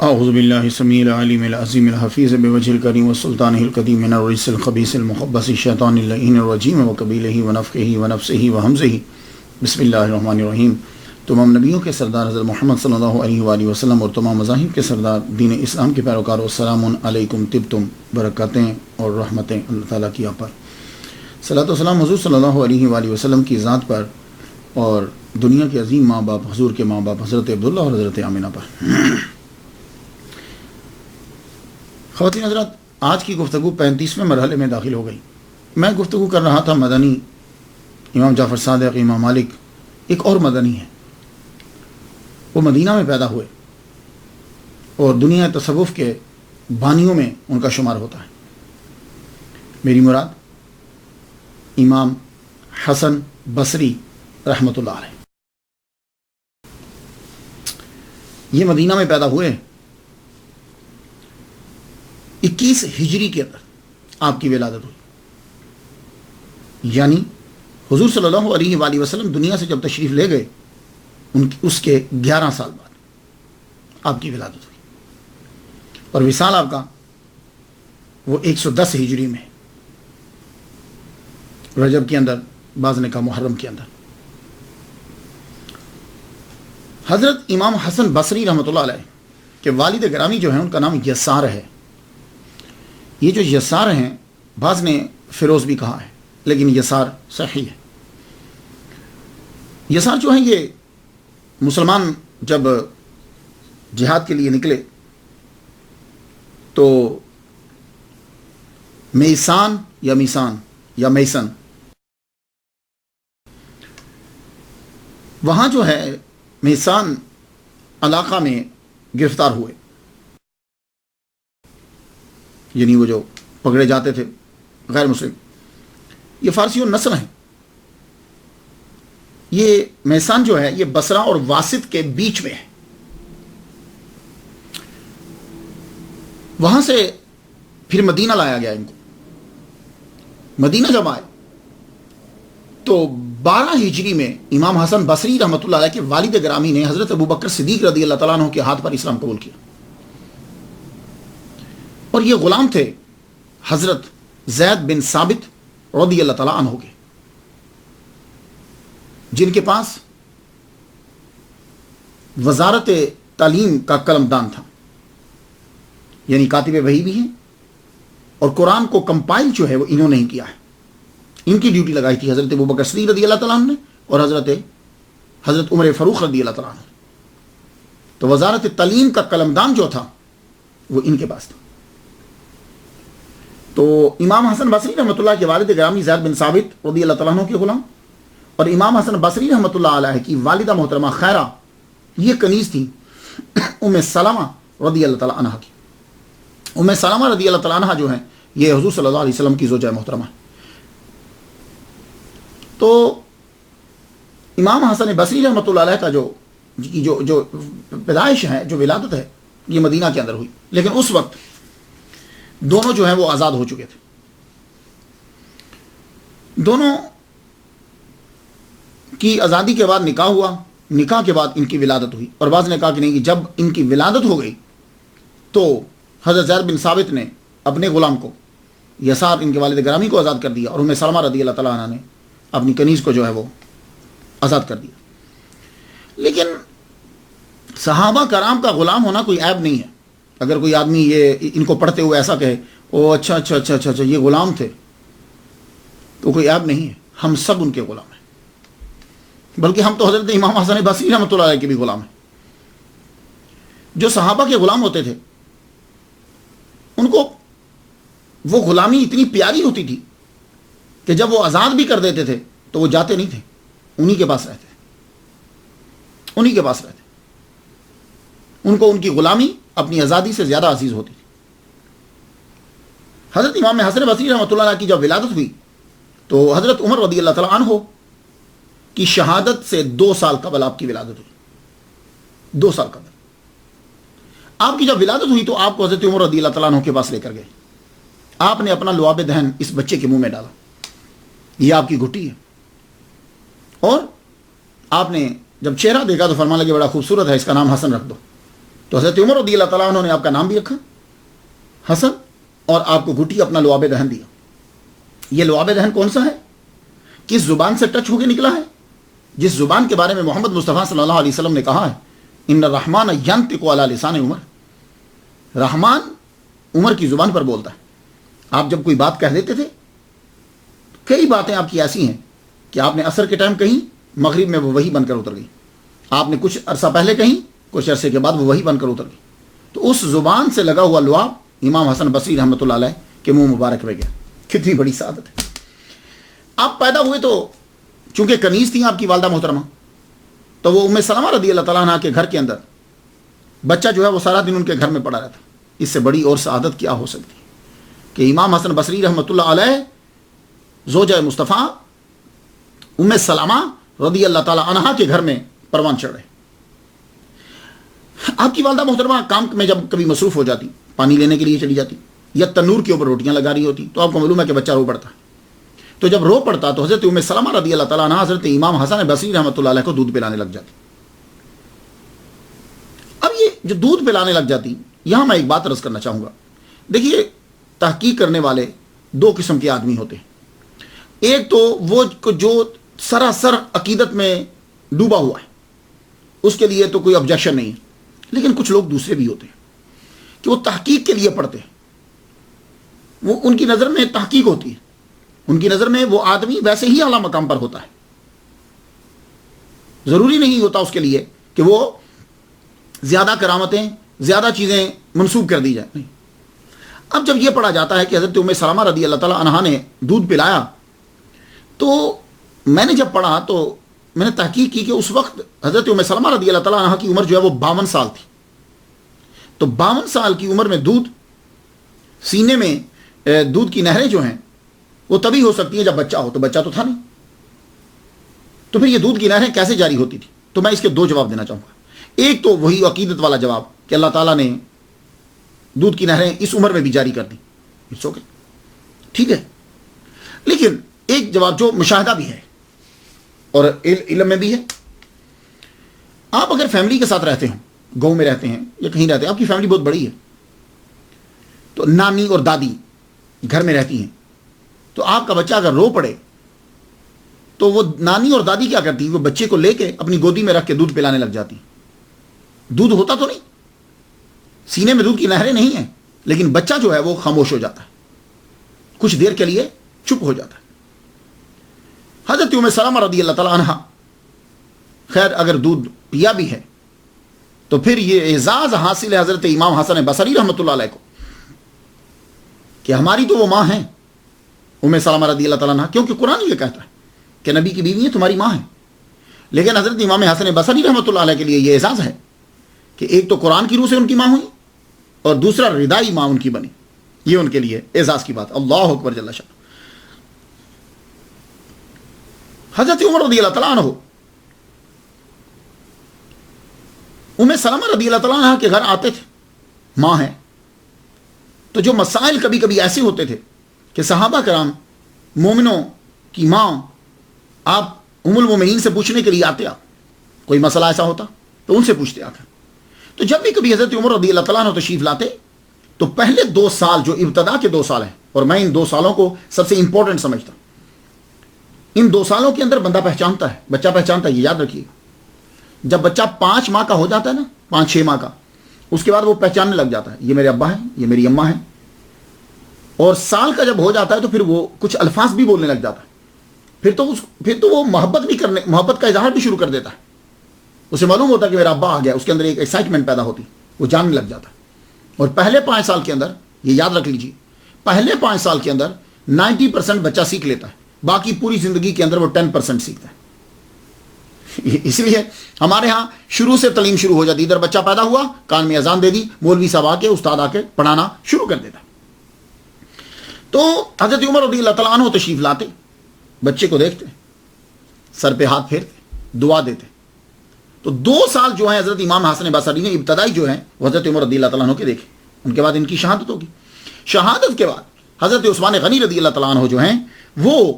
اعوذ باللہ السمیع العلیم العظیم الحفیظ بوجہ الکریم والسلطان القدیم من الرجس الخبیث المخبث الشیطان اللعین الرجیم وقبیلہ ونفخہ ونفسہ وہمزہ بسم اللہ الرحمن الرحیم۔ تمام نبیوں کے سردار حضرت محمد صلی اللہ علیہ وآلہ وسلم اور تمام مذاہب کے سردار دین اسلام کے پیروکاروں، السلام علیکم، طبتم، برکاتیں اور رحمتیں اللہ تعالیٰ کی آپ پر۔ صلاۃ و سلام حضور صلی اللہ علیہ وآلہ وسلم کی ذات پر اور دنیا کے عظیم ماں باپ، حضور کے ماں باپ حضرت عبداللہ اور حضرت آمنہ پر۔ خواتین حضرات، آج کی گفتگو 35ویں مرحلے میں داخل ہو گئی۔ میں گفتگو کر رہا تھا مدنی، امام جعفر صادق، امام مالک، ایک اور مدنی ہے، وہ مدینہ میں پیدا ہوئے اور دنیا تصوف کے بانیوں میں ان کا شمار ہوتا ہے۔ میری مراد امام حسن بصری رحمۃ اللہ علیہ، یہ مدینہ میں پیدا ہوئے 21 ہجری کے اندر آپ کی ولادت ہوئی، یعنی حضور صلی اللہ علیہ وآلہ وسلم دنیا سے جب تشریف لے گئے اس کے 11 سال بعد آپ کی ولادت ہوئی، اور وصال آپ کا وہ 110 ہجری میں، رجب کے اندر، بعض نے کہا محرم کے اندر۔ حضرت امام حسن بصری رحمۃ اللہ علیہ کے والد گرامی جو ہیں، ان کا نام یسار ہے۔ یہ جو یسار ہیں، بعض نے فیروز بھی کہا ہے، لیکن یسار صحیح ہے۔ یسار جو ہیں، یہ مسلمان جب جہاد کے لیے نکلے تو میسان یا میسان یا میسن، وہاں جو ہے میسان علاقہ میں گرفتار ہوئے، یعنی وہ جو پکڑے جاتے تھے غیر مسلم، یہ فارسی نسل ہیں۔ یہ میسان جو ہے، یہ بصرہ اور واسط کے بیچ میں ہے۔ وہاں سے پھر مدینہ لایا گیا ان کو۔ مدینہ جب آئے تو 12 ہجری میں امام حسن بصری رحمۃ اللہ علیہ کے والد گرامی نے حضرت ابوبکر صدیق رضی اللہ تعالیٰ عنہ کے ہاتھ پر اسلام قبول کیا، اور یہ غلام تھے حضرت زید بن ثابت رضی اللہ تعالیٰ عنہ کے، جن کے پاس وزارت تعلیم کا قلمدان تھا، یعنی کاتب وحی بھی ہیں، اور قرآن کو کمپائل جو ہے وہ انہوں نے ہی کیا ہے۔ ان کی ڈیوٹی لگائی تھی حضرت ابوبکر صدیق رضی اللہ تعالیٰ عنہ نے اور حضرت عمر فاروق رضی اللہ تعالیٰ عنہ۔ تو وزارت تعلیم کا قلمدان جو تھا وہ ان کے پاس تھا۔ تو امام حسن بصری رحمۃ اللہ کے والد گرامی زید بن ثابت رضی اللہ تعالیٰ عنہ کے غلام، اور امام حسن بصری رحمۃ اللہ علیہ کی والدہ محترمہ خیرہ، یہ کنیز تھی ام سلمہ رضی اللہ تعالیٰ عنہ کی۔ ام سلمہ رضی اللہ تعالیٰ عنہ جو ہیں، یہ حضور صلی اللہ علیہ وسلم کی زوجہ محترمہ ہے۔ تو امام حسن بصری رحمۃ اللہ علیہ کا جو پیدائش ہے، جو ولادت ہے، یہ مدینہ کے اندر ہوئی، لیکن اس وقت دونوں جو ہیں وہ آزاد ہو چکے تھے۔ دونوں کی آزادی کے بعد نکاح ہوا، نکاح کے بعد ان کی ولادت ہوئی، اور بعض نے کہا کہ نہیں، کہ جب ان کی ولادت ہو گئی تو حضرت زید بن ثابت نے اپنے غلام کو، یسار ان کے والد گرامی کو آزاد کر دیا، اور ام سلمہ رضی اللہ تعالیٰ عنہ نے اپنی کنیز کو جو ہے وہ آزاد کر دیا۔ لیکن صحابہ کرام کا غلام ہونا کوئی عیب نہیں ہے۔ اگر کوئی آدمی یہ ان کو پڑھتے ہوئے ایسا کہے، او اچھا اچھا اچھا اچھا اچھا یہ غلام تھے، تو کوئی عیب نہیں ہے، ہم سب ان کے غلام ہیں، بلکہ ہم تو حضرت امام حسن بصری رحمۃ اللہ علیہ کے بھی غلام ہیں۔ جو صحابہ کے غلام ہوتے تھے، ان کو وہ غلامی اتنی پیاری ہوتی تھی کہ جب وہ آزاد بھی کر دیتے تھے تو وہ جاتے نہیں تھے، انہی کے پاس رہتے، انہی کے پاس رہتے۔ ان کو ان کی غلامی اپنی آزادی سے زیادہ عزیز ہوتی تھی۔ حضرت امام حسن بصری رحمۃ اللہ علیہ کی جب ولادت ہوئی تو حضرت عمر رضی اللہ تعالیٰ عنہ کی شہادت سے 2 سال قبل آپ کی ولادت ہوئی۔ 2 سال قبل آپ کی جب ولادت ہوئی تو آپ کو حضرت عمر رضی اللہ تعالیٰ عنہ کے پاس لے کر گئے۔ آپ نے اپنا لعاب دہن اس بچے کے منہ میں ڈالا، یہ آپ کی گھٹی ہے، اور آپ نے جب چہرہ دیکھا تو فرمانے لگے بڑا خوبصورت ہے، اس کا نام حسن رکھ دو۔ تو حضرت عمر رضی اللہ تعالیٰ عنہ نے آپ کا نام بھی رکھا حسن، اور آپ کو گھٹی اپنا لعاب دہن دیا۔ یہ لعاب دہن کون سا ہے؟ کس زبان سے ٹچ ہو کے نکلا ہے؟ جس زبان کے بارے میں محمد مصطفیٰ صلی اللہ علیہ وسلم نے کہا ہے ان الرحمن ینطق علی لسان عمر، رحمان عمر کی زبان پر بولتا ہے۔ آپ جب کوئی بات کہہ دیتے تھے، کئی باتیں آپ کی ایسی ہیں کہ آپ نے عصر کے ٹائم کہیں، مغرب میں وہ وہی بن کر اتر گئی، آپ نے کچھ عرصہ پہلے کہیں، کچھ عرصے کے بعد وہ وہی بن کر اتر گئی۔ تو اس زبان سے لگا ہوا لعاب امام حسن بصری رحمۃ اللہ علیہ کے منہ مبارک میں گیا۔ کتنی بڑی سعادت ہے۔ آپ پیدا ہوئے تو چونکہ کنیز تھیں آپ کی والدہ محترمہ، تو وہ ام سلمہ رضی اللہ تعالیٰ عنہ کے گھر کے اندر بچہ جو ہے وہ سارا دن ان کے گھر میں پڑا رہتا۔ اس سے بڑی اور سعادت کیا ہو سکتی ہے کہ امام حسن بصری رحمۃ اللہ علیہ زوجہ مصطفیٰ ام سلمہ رضی اللہ تعالیٰ عنہ کے گھر میں پروان چڑھ رہے۔ آپ کی والدہ محترمہ کام میں جب کبھی مصروف ہو جاتی، پانی لینے کے لیے چلی جاتی یا تنور کے اوپر روٹیاں لگا رہی ہوتی، تو آپ کو معلوم ہے کہ بچہ رو پڑتا۔ تو جب رو پڑتا تو حضرت ام سلمہ رضی اللہ تعالیٰ عنہ حضرت امام حسن بصری رحمۃ اللہ علیہ کو دودھ پلانے لگ جاتی۔ اب یہ جو دودھ پلانے لگ جاتی، یہاں میں ایک بات عرض کرنا چاہوں گا۔ دیکھیے، تحقیق کرنے والے دو قسم کے آدمی ہوتے ہیں۔ ایک تو وہ جو سراسر عقیدت میں ڈوبا ہوا ہے، اس کے لیے تو کوئی آبجیکشن نہیں ہے۔ لیکن کچھ لوگ دوسرے بھی ہوتے ہیں کہ وہ تحقیق کے لیے پڑھتے ہیں، وہ ان کی نظر میں تحقیق ہوتی ہے، ان کی نظر میں وہ آدمی ویسے ہی اعلیٰ مقام پر ہوتا ہے، ضروری نہیں ہوتا اس کے لیے کہ وہ زیادہ کرامتیں، زیادہ چیزیں منسوب کر دی جائیں۔ نہیں، اب جب یہ پڑھا جاتا ہے کہ حضرت ام سلمہ رضی اللہ تعالیٰ عنہا نے دودھ پلایا، تو میں نے جب پڑھا تو میں نے تحقیق کی کہ اس وقت حضرت ام سلمہ رضی اللہ تعالیٰ عنہ کی عمر جو ہے وہ 52 سال تھی۔ تو 52 سال کی عمر میں دودھ سینے میں دودھ کی نہریں جو ہیں وہ تبھی ہو سکتی ہیں جب بچہ ہو، تو بچہ تو تھا نہیں، تو پھر یہ دودھ کی نہریں کیسے جاری ہوتی تھی؟ تو میں اس کے دو جواب دینا چاہوں گا۔ ایک تو وہی عقیدت والا جواب کہ اللہ تعالیٰ نے دودھ کی نہریں اس عمر میں بھی جاری کر دی، اٹس اوکے، ٹھیک ہے۔ لیکن ایک جواب جو مشاہدہ بھی ہے اور علم میں بھی ہے، آپ اگر فیملی کے ساتھ رہتے ہوں، گاؤں میں رہتے ہیں یا کہیں رہتے ہیں، آپ کی فیملی بہت بڑی ہے، تو نانی اور دادی گھر میں رہتی ہیں، تو آپ کا بچہ اگر رو پڑے تو وہ نانی اور دادی کیا کرتی، وہ بچے کو لے کے اپنی گودی میں رکھ کے دودھ پلانے لگ جاتی۔ دودھ ہوتا تو نہیں، سینے میں دودھ کی نہریں نہیں ہیں، لیکن بچہ جو ہے وہ خاموش ہو جاتا ہے، کچھ دیر کے لیے چپ ہو جاتا ہے۔ حضرت ام سلمہ رضی اللہ تعالیٰ عنہ خیر اگر دودھ پیا بھی ہے تو پھر یہ اعزاز حاصل ہے حضرت امام حسن بصری رحمۃ اللہ علیہ کو کہ ہماری تو وہ ماں ہیں ام سلمہ رضی اللہ تعالیٰ عنہ، کیونکہ قرآن یہ کہتا ہے کہ نبی کی بیوی تمہاری ماں ہیں۔ لیکن حضرت امام حسن بصری رحمۃ اللہ علیہ کے لیے یہ اعزاز ہے کہ ایک تو قرآن کی روح سے ان کی ماں ہوئی اور دوسرا ردائی ماں ان کی بنی، یہ ان کے لیے اعزاز کی بات۔ اللہ اکبر جل شانہ۔ حضرت عمر رضی اللہ تعالیٰ عنہ ام سلمہ رضی اللہ تعالیٰ عنہ کے گھر آتے تھے، ماں ہیں، تو جو مسائل کبھی کبھی ایسے ہوتے تھے کہ صحابہ کرام مومنوں کی ماں آپ ام المومنین سے پوچھنے کے لیے آتے، آپ کوئی مسئلہ ایسا ہوتا تو ان سے پوچھتے آ کر۔ تو جب بھی کبھی حضرت عمر رضی اللہ تعالیٰ عنہ تشریف لاتے تو پہلے 2 سال جو ابتدا کے 2 سال ہیں، اور میں ان 2 سالوں کو سب سے امپورٹنٹ سمجھتا ہوں، ان 2 سالوں کے اندر بندہ پہچانتا ہے، بچہ پہچانتا ہے، یہ یاد رکھیے۔ جب بچہ 5 ماہ کا ہو جاتا ہے نا، 5-6 ماہ کا، اس کے بعد وہ پہچاننے لگ جاتا ہے، یہ میرے ابا ہیں، یہ میری اماں ہیں۔ اور سال کا جب ہو جاتا ہے تو پھر وہ کچھ الفاظ بھی بولنے لگ جاتا ہے، پھر تو وہ محبت کا اظہار بھی شروع کر دیتا ہے، اسے معلوم ہوتا ہے کہ میرا ابا آ گیا، اس کے اندر ایک ایکسائٹمنٹ پیدا ہوتی، وہ جاننے لگ جاتا ہے۔ اور پہلے 5 سال کے اندر یہ یاد رکھ لیجیے، پہلے 5 سال کے اندر 90% بچہ سیکھ لیتا ہے، باقی پوری زندگی کے اندر وہ 10% سیکھتا ہے۔ اس لیے ہمارے ہاں شروع سے تعلیم شروع ہو جاتی، ادھر بچہ پیدا ہوا، کان میں اذان دے دی، مولوی صاحب آ کے، استاد آ کے پڑھانا شروع کر دیتا۔ تو حضرت عمر رضی اللہ تعالیٰ عنہ تشریف لاتے، بچے کو دیکھتے، سر پہ ہاتھ پھیرتے، دعا دیتے۔ تو 2 سال جو ہیں حضرت امام حسن بصری نے ابتدائی جو ہیں وہ حضرت عمر رضی اللہ تعالیٰ عنہ کے دیکھے، ان کے بعد ان کی شہادت ہوگی۔ شہادت کے بعد حضرت عثمان غنی رضی اللہ تعالیٰ عنہ جو ہیں وہ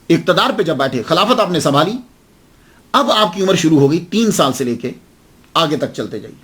اقتدار پہ جب بیٹھے، خلافت آپ نے سنبھالی، اب آپ کی عمر شروع ہو گئی 3 سال سے لے کے آگے تک چلتے جائیے۔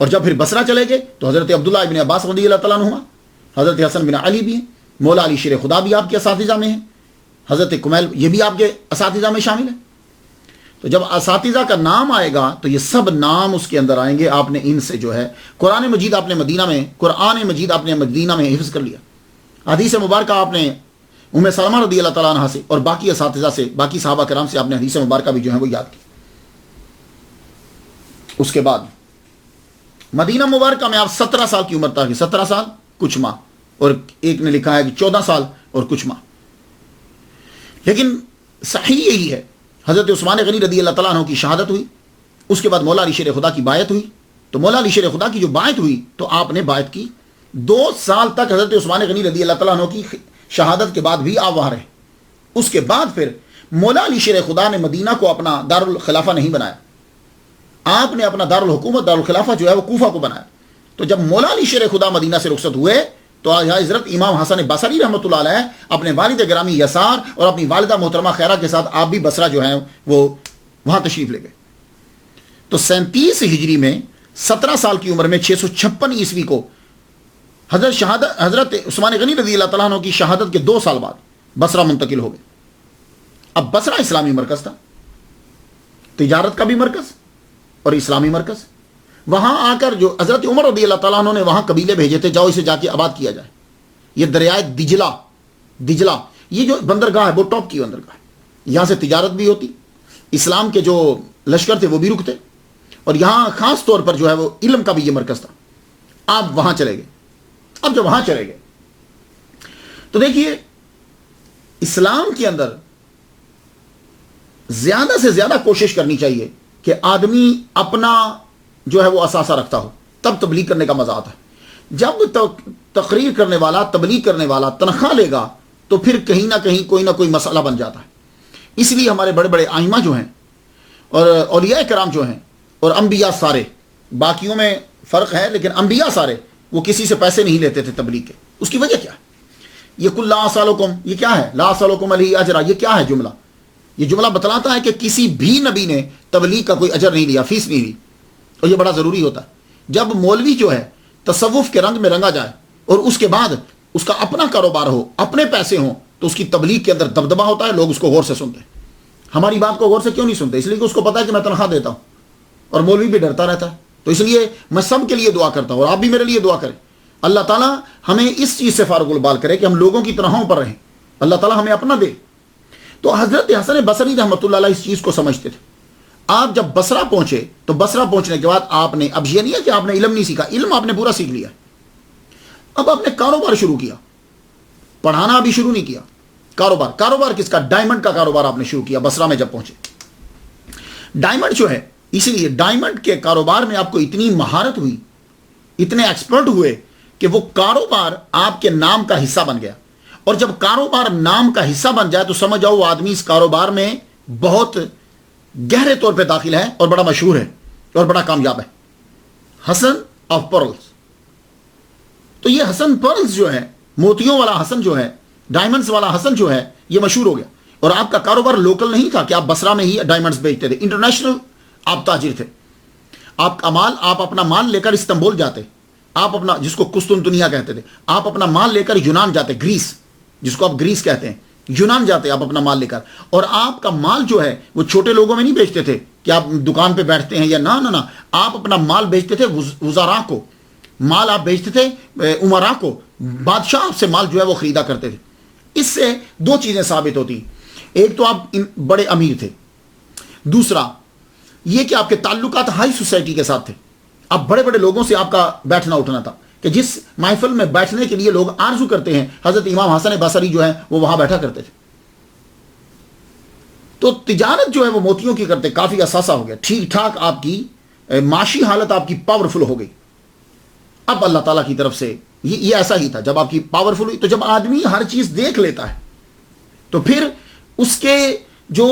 اور جب پھر بصرہ چلے گئے تو حضرت عبداللہ ابن عباس رضی اللہ تعالیٰ عنہما، حضرت حسن بن علی بھی ہیں، مولا علی شیر خدا بھی آپ کے اساتذہ میں ہیں، حضرت کمیل یہ بھی آپ کے اساتذہ میں شامل ہیں۔ تو جب اساتذہ کا نام آئے گا تو یہ سب نام اس کے اندر آئیں گے۔ آپ نے ان سے جو ہے قرآن مجید آپ نے مدینہ میں حفظ کر لیا، حدیث مبارکہ آپ نے ام سلمہ رضی اللہ تعالیٰ عنہ سے اور باقی اساتذہ سے، باقی صحابہ کرام سے آپ نے حدیث مبارکہ بھی جو ہے وہ یاد کی۔ اس کے بعد مدینہ مبارکہ میں آپ 17 سال کی عمر تک، 17 سال کچھ ماہ، اور ایک نے لکھا ہے کہ 14 سال اور کچھ ماہ، لیکن صحیح یہی ہے۔ حضرت عثمان غنی رضی اللہ تعالیٰ عنہ کی شہادت ہوئی، اس کے بعد مولا علی شیر خدا کی بایعت ہوئی۔ تو مولا علی شیر خدا کی جو بایعت ہوئی تو آپ نے بایعت کی، 2 سال تک حضرت عثمان غنی رضی اللہ تعالیٰ عنہ کی شہادت کے بعد بھی آپ وہاں رہے۔ اس کے بعد پھر مولا علی شیر خدا نے مدینہ کو اپنا دارالخلافہ نہیں بنایا، آپ نے اپنا دارالحکومت دارالخلافہ جو ہے وہ کوفہ کو بنایا۔ تو جب مولا علی شیر خدا مدینہ سے رخصت ہوئے تو حضرت امام حسن بصری رحمۃ اللہ علیہ اپنے والد گرامی یسار اور اپنی والدہ محترمہ خیرہ کے ساتھ آپ بھی بصرہ جو ہیں وہ وہاں تشریف لے گئے۔ تو 37 ہجری میں 17 سال کی عمر میں 656 عیسوی کو حضرت عثمان غنی رضی اللہ تعالیٰ عنہ کی شہادت کے 2 سال بعد بصرہ منتقل ہو گئے۔ اب بصرہ اسلامی مرکز تھا، تجارت کا بھی مرکز اور اسلامی مرکز۔ وہاں آ کر جو حضرت عمر رضی اللہ تعالیٰ عنہ نے وہاں قبیلے بھیجے تھے، جاؤ اسے جا کے آباد کیا جائے۔ یہ دریائے دجلہ یہ جو بندرگاہ ہے وہ ٹاپ کی بندرگاہ ہے، یہاں سے تجارت بھی ہوتی، اسلام کے جو لشکر تھے وہ بھی رکتے، اور یہاں خاص طور پر جو ہے وہ علم کا بھی یہ مرکز تھا۔ آپ وہاں چلے گئے۔ اب جب وہاں چلے گئے تو دیکھیے اسلام کے اندر زیادہ سے زیادہ کوشش کرنی چاہیے کہ آدمی اپنا جو ہے وہ اثاثہ رکھتا ہو، تب تبلیغ کرنے کا مزہ آتا ہے۔ جب تقریر کرنے والا، تبلیغ کرنے والا تنخواہ لے گا تو پھر کہیں نہ کہیں کوئی نہ کوئی مسئلہ بن جاتا ہے۔ اس لیے ہمارے بڑے بڑے ائمہ جو ہیں اور اولیاء کرام جو ہیں اور انبیاء سارے، باقیوں میں فرق ہے لیکن انبیاء سارے وہ کسی سے پیسے نہیں لیتے تھے تبلیغ کے۔ اس کی وجہ کیا ہے؟ یہ کل لا اسالکم، یہ کیا ہے؟ لا اسالکم علیہ اجرا، یہ کیا ہے جملہ؟ یہ جملہ بتلاتا ہے کہ کسی بھی نبی نے تبلیغ کا کوئی اجر نہیں لیا، فیس نہیں لی، اور یہ بڑا ضروری ہوتا ہے۔ جب مولوی جو ہے تصوف کے رنگ میں رنگا جائے اور اس کے بعد اس کا اپنا کاروبار ہو، اپنے پیسے ہوں، تو اس کی تبلیغ کے اندر دبدبہ ہوتا ہے، لوگ اس کو غور سے سنتے ہیں۔ ہماری بات کو غور سے کیوں نہیں سنتے؟ اس لیے کہ اس کو پتا ہے کہ میں تنخواہ دیتا ہوں، اور مولوی بھی ڈرتا رہتا ہے۔ تو اس لیے میں سب کے لیے دعا کرتا ہوں، اور آپ بھی میرے لیے دعا کریں، اللہ تعالیٰ ہمیں اس چیز سے فارغ البال کرے کہ ہم لوگوں کی تنخواہوں پر رہیں، اللہ تعالیٰ ہمیں اپنا دے۔ تو حضرت حسن بصری رحمۃ اللہ علیہ اس چیز کو سمجھتے تھے۔ آپ جب بصرہ پہنچے تو بصرہ پہنچنے کے بعد آپ نے، اب یہ نہیں ہے کہ آپ نے علم نہیں سیکھا، علم آپ نے پورا سیکھ لیا، اب آپ نے کاروبار شروع کیا، پڑھانا ابھی شروع نہیں کیا، کاروبار کس کا؟ ڈائمنڈ کا کاروبار آپ نے شروع کیا بصرہ میں جب پہنچے۔ ڈائمنڈ جو ہے، اسی لیے ڈائمنڈ کے کاروبار میں آپ کو اتنی مہارت ہوئی، اتنے ایکسپرٹ ہوئے کہ وہ کاروبار آپ کے نام کا حصہ بن گیا۔ اور جب کاروبار نام کا حصہ بن جائے تو سمجھ جاؤ وہ آدمی اس کاروبار میں بہت گہرے طور پہ داخل ہے اور بڑا مشہور ہے اور بڑا کامیاب ہے۔ حسن آف پرلز، تو یہ حسن پرلز جو ہے، موتیوں والا حسن جو ہے، ڈائمنڈز والا حسن جو ہے، یہ مشہور ہو گیا۔ اور آپ کا کاروبار لوکل نہیں تھا کہ آپ بصرہ میں ہی ڈائمنڈز بیچتے تھے، انٹرنیشنل آپ تاجر تھے۔ آپ اپنا مال لے کر استنبول جاتے، آپ اپنا، جس کو قسطنطنیہ کہتے تھے، آپ اپنا مال لے کر یونان جاتے، گریس جس کو آپ گریس کہتے ہیں، یونان جاتے آپ اپنا مال لے کر، اور آپ کا مال جو ہے وہ چھوٹے لوگوں میں نہیں بیچتے تھے کہ آپ دکان پہ بیٹھتے ہیں یا نہ، آپ اپنا مال بیچتے تھے وزراء کو، مال آپ بیچتے تھے امراء کو، بادشاہ آپ سے مال جو ہے وہ خریدا کرتے تھے۔ اس سے 2 چیزیں ثابت ہوتی، ایک تو آپ بڑے امیر تھے، دوسرا یہ کہ آپ کے تعلقات ہائی سوسائٹی کے ساتھ تھے، آپ بڑے بڑے لوگوں سے آپ کا بیٹھنا اٹھنا تھا کہ جس محفل میں بیٹھنے کے لیے لوگ آرزو کرتے ہیں، حضرت امام حسن بصری جو ہیں وہ وہاں بیٹھا کرتے تھے۔ تو تجارت جو ہے وہ موتیوں کی کرتے، کافی اثاثہ ہو گیا، ٹھیک ٹھاک آپ کی معاشی حالت آپ کی پاورفل ہو گئی۔ اب اللہ تعالیٰ کی طرف سے یہ ایسا ہی تھا، جب آپ کی پاورفل ہوئی تو جب آدمی ہر چیز دیکھ لیتا ہے تو پھر اس کے جو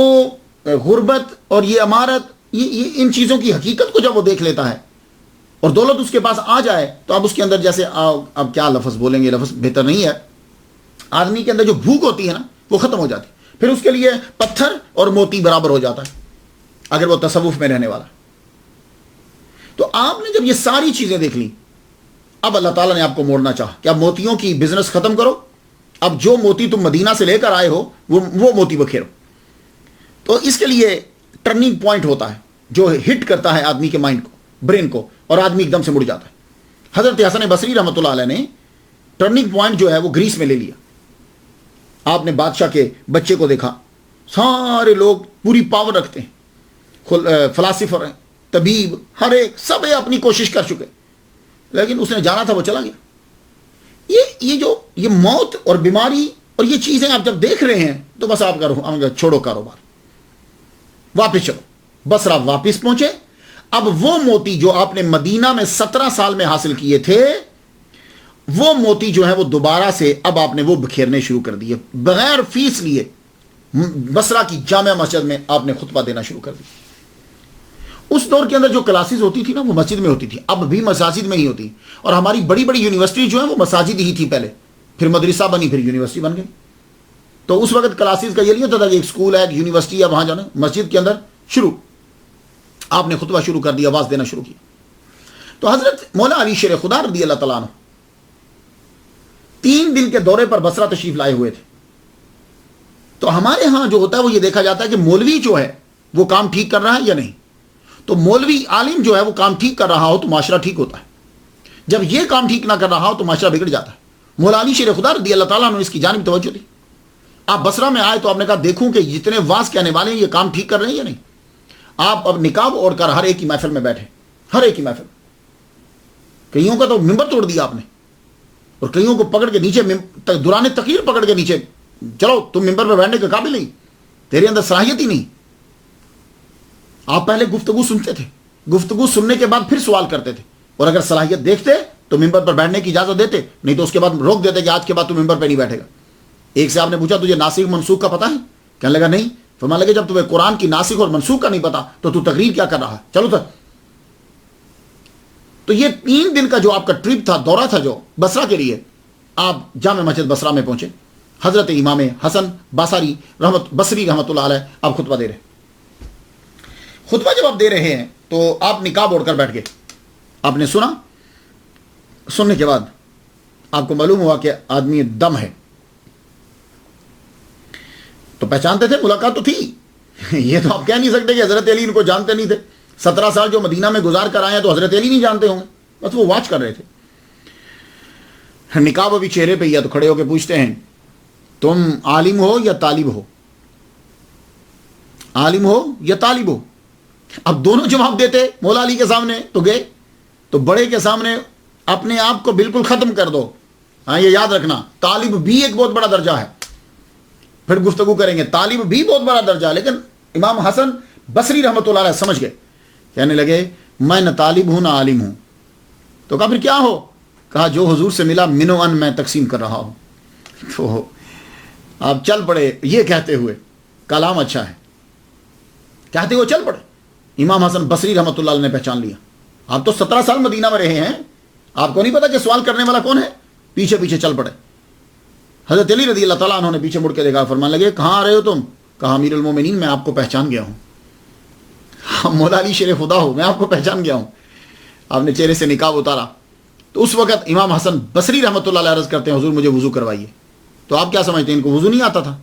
غربت اور یہ امارت، یہ ان چیزوں کی حقیقت کو جب وہ دیکھ لیتا ہے اور دولت اس کے پاس آ جائے تو اب اس کے اندر جیسے اب کیا لفظ بولیں گے، لفظ بہتر نہیں ہے، آدمی کے اندر جو بھوک ہوتی ہے نا وہ ختم ہو جاتی، پھر اس کے لیے پتھر اور موتی برابر ہو جاتا ہے اگر وہ تصوف میں رہنے والا۔ تو آپ نے جب یہ ساری چیزیں دیکھ لی، اب اللہ تعالیٰ نے آپ کو موڑنا چاہا کہ اب موتیوں کی بزنس ختم کرو، اب جو موتی تم مدینہ سے لے کر آئے ہو وہ موتی بکھیرو۔ تو اس کے لیے ٹرننگ پوائنٹ ہوتا ہے جو ہٹ کرتا ہے آدمی کے مائنڈ کو، برین کو، اور آدمی ایک دم سے مڑ جاتا ہے۔ حضرت حسن بصری رحمۃ اللہ علیہ نے ٹرننگ پوائنٹ جو ہے وہ گریس میں لے لیا۔ آپ نے بادشاہ کے بچے کو دیکھا، سارے لوگ پوری پاور رکھتے ہیں، فلاسفر ہیں، طبیب، ہر ایک سب اپنی کوشش کر چکے، لیکن اس نے جانا تھا وہ چلا گیا۔ یہ موت اور بیماری اور یہ چیزیں آپ جب دیکھ رہے ہیں تو بس آپ چھوڑو کاروبار، واپس چلو۔ بصرہ واپس پہنچے۔ اب وہ موتی جو آپ نے مدینہ میں 17 سال میں حاصل کیے تھے، وہ موتی جو ہے وہ دوبارہ سے اب آپ نے وہ بکھیرنے شروع کر دیے، بغیر فیس لیے بصرہ کی جامع مسجد میں آپ نے خطبہ دینا شروع کر دیا۔ اس دور کے اندر جو کلاسز ہوتی تھی نا وہ مسجد میں ہوتی تھی، اب بھی مساجد میں ہی ہوتی، اور ہماری بڑی بڑی یونیورسٹی جو ہیں وہ مساجد ہی تھی پہلے، پھر مدرسہ بنی، پھر یونیورسٹی بن گئی۔ تو اس وقت کلاسز کا یہ نہیں ہوتا تھا کہ ایک اسکول ہے، ایک یونیورسٹی ہے، وہاں جانا، مسجد کے اندر شروع آپ نے خطبہ شروع کر دیا، آواز دینا شروع کیا۔ تو حضرت مولا علی شیر خدا رضی اللہ تعالیٰ عنہ 3 دن کے دورے پر بصرہ تشریف لائے ہوئے تھے۔ تو ہمارے ہاں جو ہوتا ہے وہ یہ دیکھا جاتا ہے کہ مولوی جو ہے وہ کام ٹھیک کر رہا ہے یا نہیں۔ تو مولوی عالم جو ہے وہ کام ٹھیک کر رہا ہو تو معاشرہ ٹھیک ہوتا ہے، جب یہ کام ٹھیک نہ کر رہا ہو تو معاشرہ بگڑ جاتا ہے۔ مولا علی شیر خدا رضی اللہ تعالیٰ عنہ اس کی جانب توجہ دی۔ آپ بصرہ میں آئے تو آپ نے کہا دیکھوں کہ جتنے واز کہنے والے ہیں یہ کام ٹھیک کر رہے ہیں یا نہیں۔ آپ اب نقاب اوڑھ کر ہر ایک کی محفل میں بیٹھے، ہر ایک کی محفل، کئیوں کا تو ممبر توڑ دیا آپ نے، اور کئیوں کو پکڑ کے نیچے دوران تقریر پکڑ کے نیچے، چلو تم ممبر پہ بیٹھنے کے قابل نہیں، تیرے اندر صلاحیت ہی نہیں۔ آپ پہلے گفتگو سنتے تھے، گفتگو سننے کے بعد پھر سوال کرتے تھے، اور اگر صلاحیت دیکھتے تو ممبر پر بیٹھنے کی اجازت دیتے، نہیں تو اس کے بعد روک دیتے کہ آج کے بعد تو ممبر پہ نہیں بیٹھے گا۔ ایک سے آپ نے پوچھا تجھے ناسخ منسوخ کا پتہ ہے؟ کہنے لگا نہیں۔ فرمانے لگے جب تمہیں قرآن کی ناسخ اور منسوخ کا نہیں پتا تو تقریر کیا کر رہا ہے، چلو تو یہ 3 دن کا جو آپ کا ٹرپ تھا، دورہ تھا جو بصرہ کے لیے، آپ جامع مسجد بصرہ میں پہنچے۔ حضرت امام حسن بصری رحمۃ اللہ علیہ آپ خطبہ دے رہے ہیں۔ خطبہ جب آپ دے رہے ہیں تو آپ نقاب اوڑھ کر بیٹھ گئے، آپ نے سنا، سننے کے بعد آپ کو معلوم ہوا کہ آدمی دم ہے، تو پہچانتے تھے، ملاقات تو تھی، یہ تو آپ کہہ نہیں سکتے کہ حضرت علی ان کو جانتے نہیں تھے۔ 17 سال جو مدینہ میں گزار کر آئے ہیں تو حضرت علی نہیں جانتے ہوں گے، بس وہ واچ کر رہے تھے۔ نقاب ابھی چہرے پہ ہی ہے تو کھڑے ہو کے پوچھتے ہیں تم عالم ہو یا طالب ہو؟ عالم ہو یا طالب ہو؟ اب دونوں جواب دیتے مولا علی کے سامنے تو گئے، تو بڑے کے سامنے اپنے آپ کو بالکل ختم کر دو۔ ہاں یہ یاد رکھنا، طالب بھی ایک بہت بڑا درجہ ہے، پھر گفتگو کریں گے، طالب بھی بہت بڑا درجہ ہے۔ لیکن امام حسن بصری رحمۃ اللہ علیہ سمجھ گئے، کہنے لگے میں نہ طالب ہوں نہ عالم ہوں۔ تو کہا پھر کیا ہو؟ کہا جو حضور سے ملا منو ان میں تقسیم کر رہا ہوں۔ تو آپ چل پڑے یہ کہتے ہوئے، کلام اچھا ہے کہتے ہوئے چل پڑے۔ امام حسن بصری رحمۃ اللہ علیہ نے پہچان لیا، آپ تو 17 سال مدینہ میں رہے ہیں، آپ کو نہیں پتا کہ سوال کرنے والا کون ہے؟ پیچھے پیچھے چل پڑے۔ حضرت علی رضی اللہ تعالیٰ عنہ نے پیچھے مڑ کے دیکھا، فرمان لگے کہاں آ رہے ہو تم؟ کہا امیر المومنین میں آپ کو پہچان گیا ہوں، مولا علی شیر خدا ہو، میں آپ کو پہچان گیا ہوں۔ آپ نے چہرے سے نقاب اتارا، تو اس وقت امام حسن بصری رحمۃ اللہ علیہ عرض کرتے ہیں حضور مجھے وضو کروائیے۔ تو آپ کیا سمجھتے ہیں ان کو وضو نہیں آتا تھا؟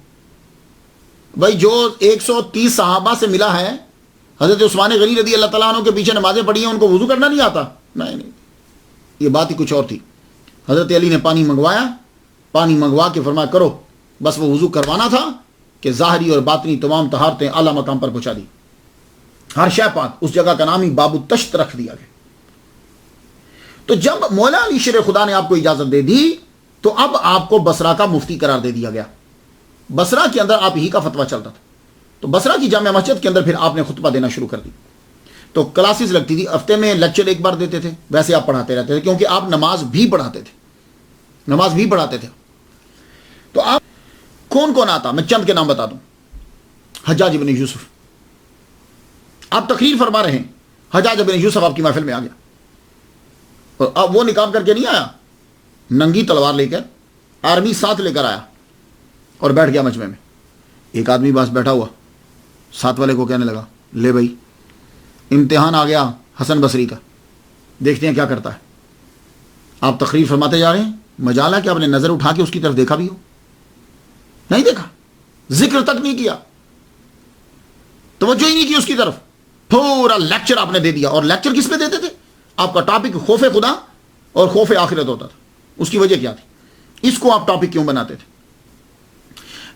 بھائی جو 130 صحابہ سے ملا ہے، حضرت عثمان غنی رضی اللہ تعالیٰ عنہ کے پیچھے نمازیں پڑھی ہیں، ان کو وضو کرنا نہیں آتا؟ نہیں، یہ بات ہی کچھ اور تھی۔ حضرت علی نے پانی منگوایا، پانی منگوا کے فرمایا کرو، بس وہ وضو کروانا تھا کہ ظاہری اور باطنی تمام طہارتیں اعلیٰ مقام پر پہنچا دی، ہر شے پاک، اس جگہ کا نام ہی باب التشت رکھ دیا گیا۔ تو جب مولا علی شیر خدا نے آپ کو اجازت دے دی تو اب آپ کو بصرہ کا مفتی قرار دے دیا گیا۔ بصرہ کے اندر آپ ہی کا فتویٰ چلتا تھا، تو بصرہ کی جامع مسجد کے اندر پھر آپ نے خطبہ دینا شروع کر دی۔ تو کلاسز لگتی تھی، ہفتے میں لیکچر ایک بار دیتے تھے، ویسے آپ پڑھاتے رہتے تھے کیونکہ آپ نماز بھی پڑھاتے تھے۔ تو آپ کون کون آتا؟ میں چند کے نام بتا دوں۔ حجاج بن یوسف، آپ تقریر فرما رہے ہیں، حجاج بن یوسف آپ کی محفل میں آ گیا، اور اب وہ نقاب کر کے نہیں آیا، ننگی تلوار لے کر، آرمی ساتھ لے کر آیا اور بیٹھ گیا مجمع میں۔ ایک آدمی پاس بیٹھا ہوا ساتھ والے کو کہنے لگا لے بھائی امتحان آ گیا حسن بصری کا، دیکھتے ہیں کیا کرتا ہے. آپ تقریر فرماتے جا رہے ہیں, مجال ہے کہ آپ نے نظر اٹھا کے اس کی طرف دیکھا بھی ہو؟ نہیں دیکھا, ذکر تک نہیں کیا, توجہ ہی نہیں کی اس کی طرف. پورا لیکچر آپ نے دے دیا. اور لیکچر کس پہ دیتے تھے؟ آپ کا ٹاپک خوف خدا اور خوف آخرت ہوتا تھا. اس کی وجہ کیا تھی؟ اس کو آپ ٹاپک کیوں بناتے تھے؟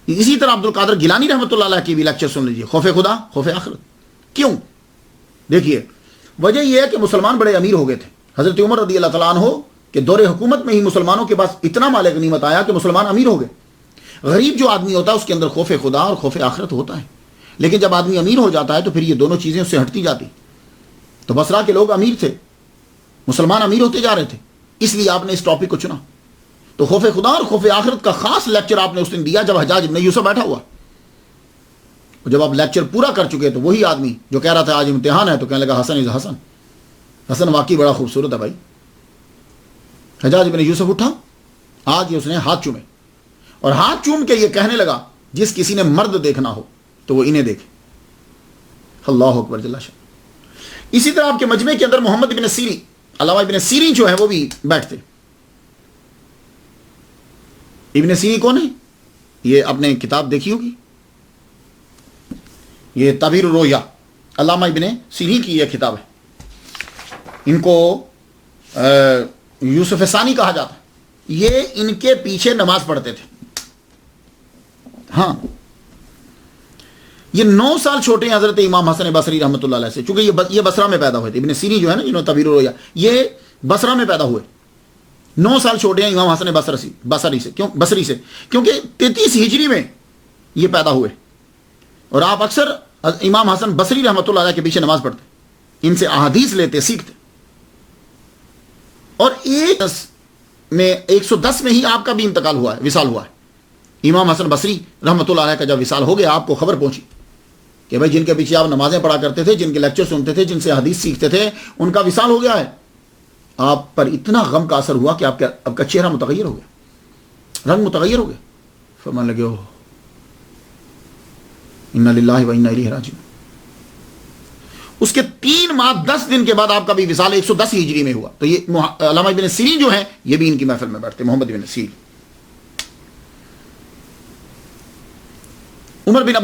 اسی طرح عبد القادر گیلانی رحمۃ اللہ علیہ کی بھی لیکچر سن لیجیے, خوف خدا خوف آخرت. کیوں؟ دیکھیے وجہ یہ ہے کہ مسلمان بڑے امیر ہو گئے تھے. حضرت عمر رضی اللہ تعالیٰ عنہ کہ دور حکومت میں ہی مسلمانوں کے پاس اتنا مال غنیمت آیا کہ مسلمان امیر ہو گئے. غریب جو آدمی ہوتا ہے اس کے اندر خوف خدا اور خوف آخرت ہوتا ہے, لیکن جب آدمی امیر ہو جاتا ہے تو پھر یہ دونوں چیزیں اس سے ہٹتی جاتی. تو بصرہ کے لوگ امیر تھے, مسلمان امیر ہوتے جا رہے تھے, اس لیے آپ نے اس ٹاپک کو چنا. تو خوف خدا اور خوف آخرت کا خاص لیکچر آپ نے اس دن دیا جب حجاج ابن یوسف بیٹھا ہوا. جب آپ لیکچر پورا کر چکے تو وہی آدمی جو کہہ رہا تھا آج امتحان ہے تو کہنے لگا حسن از حسن, حسن واقعی بڑا خوبصورت ہے بھائی. حجاج ابن یوسف اٹھا, آج اس نے ہاتھ چومے اور ہاتھ چوم کے یہ کہنے لگا جس کسی نے مرد دیکھنا ہو تو وہ انہیں دیکھے. اللہ اکبر جل شان. اسی طرح آپ کے مجمع کے اندر محمد ابن سیرین, علامہ ابن سیرین جو ہے وہ بھی بیٹھتے. ابن سیرین کون ہے؟ یہ آپ نے کتاب دیکھی ہوگی, یہ تعبیر الرؤیا, علامہ ابن سیرین کی یہ کتاب ہے. ان کو یوسف ثانی کہا جاتا ہے. یہ ان کے پیچھے نماز پڑھتے تھے. ہاں, یہ 9 سال چھوٹے ہیں حضرت امام حسن بصری رحمۃ اللہ علیہ سے, چونکہ یہ بصرہ میں پیدا ہوئے تھے. ابن سیرین جو ہے نا جنہوں نے تعبیر الرؤیا, یہ بصرہ میں پیدا ہوئے. 9 سال چھوٹے ہیں امام حسن بصری سے, کیونکہ 33 ہجری میں یہ پیدا ہوئے. اور آپ اکثر امام حسن بصری رحمۃ اللہ علیہ کے پیچھے نماز پڑھتے, ان سے احادیث لیتے, سیکھتے. اور 110 میں ہی آپ کا بھی انتقال ہوا ہے, وصال ہوا ہے. امام حسن بصری رحمۃ اللہ علیہ کا جب وصال ہو گیا, آپ کو خبر پہنچی کہ بھائی جن کے پیچھے آپ نمازیں پڑھا کرتے تھے, جن کے لیکچر سنتے تھے, جن سے حدیث سیکھتے تھے, ان کا وصال ہو گیا ہے. آپ پر اتنا غم کا اثر ہوا کہ آپ کا چہرہ متغیر ہو گیا, رنگ متغیر ہو گیا. فرمان لگے, انا للہ و انا الیہ راجعون. اس کے 3 ماہ 10 دن کے بعد آپ کا بھی وصال 110 ہجری میں ہوا. تو یہ علامہ ابن سیرین جو ہیں یہ بھی ان کی محفل میں بیٹھتے, محمد ابن سیرین. عمر بن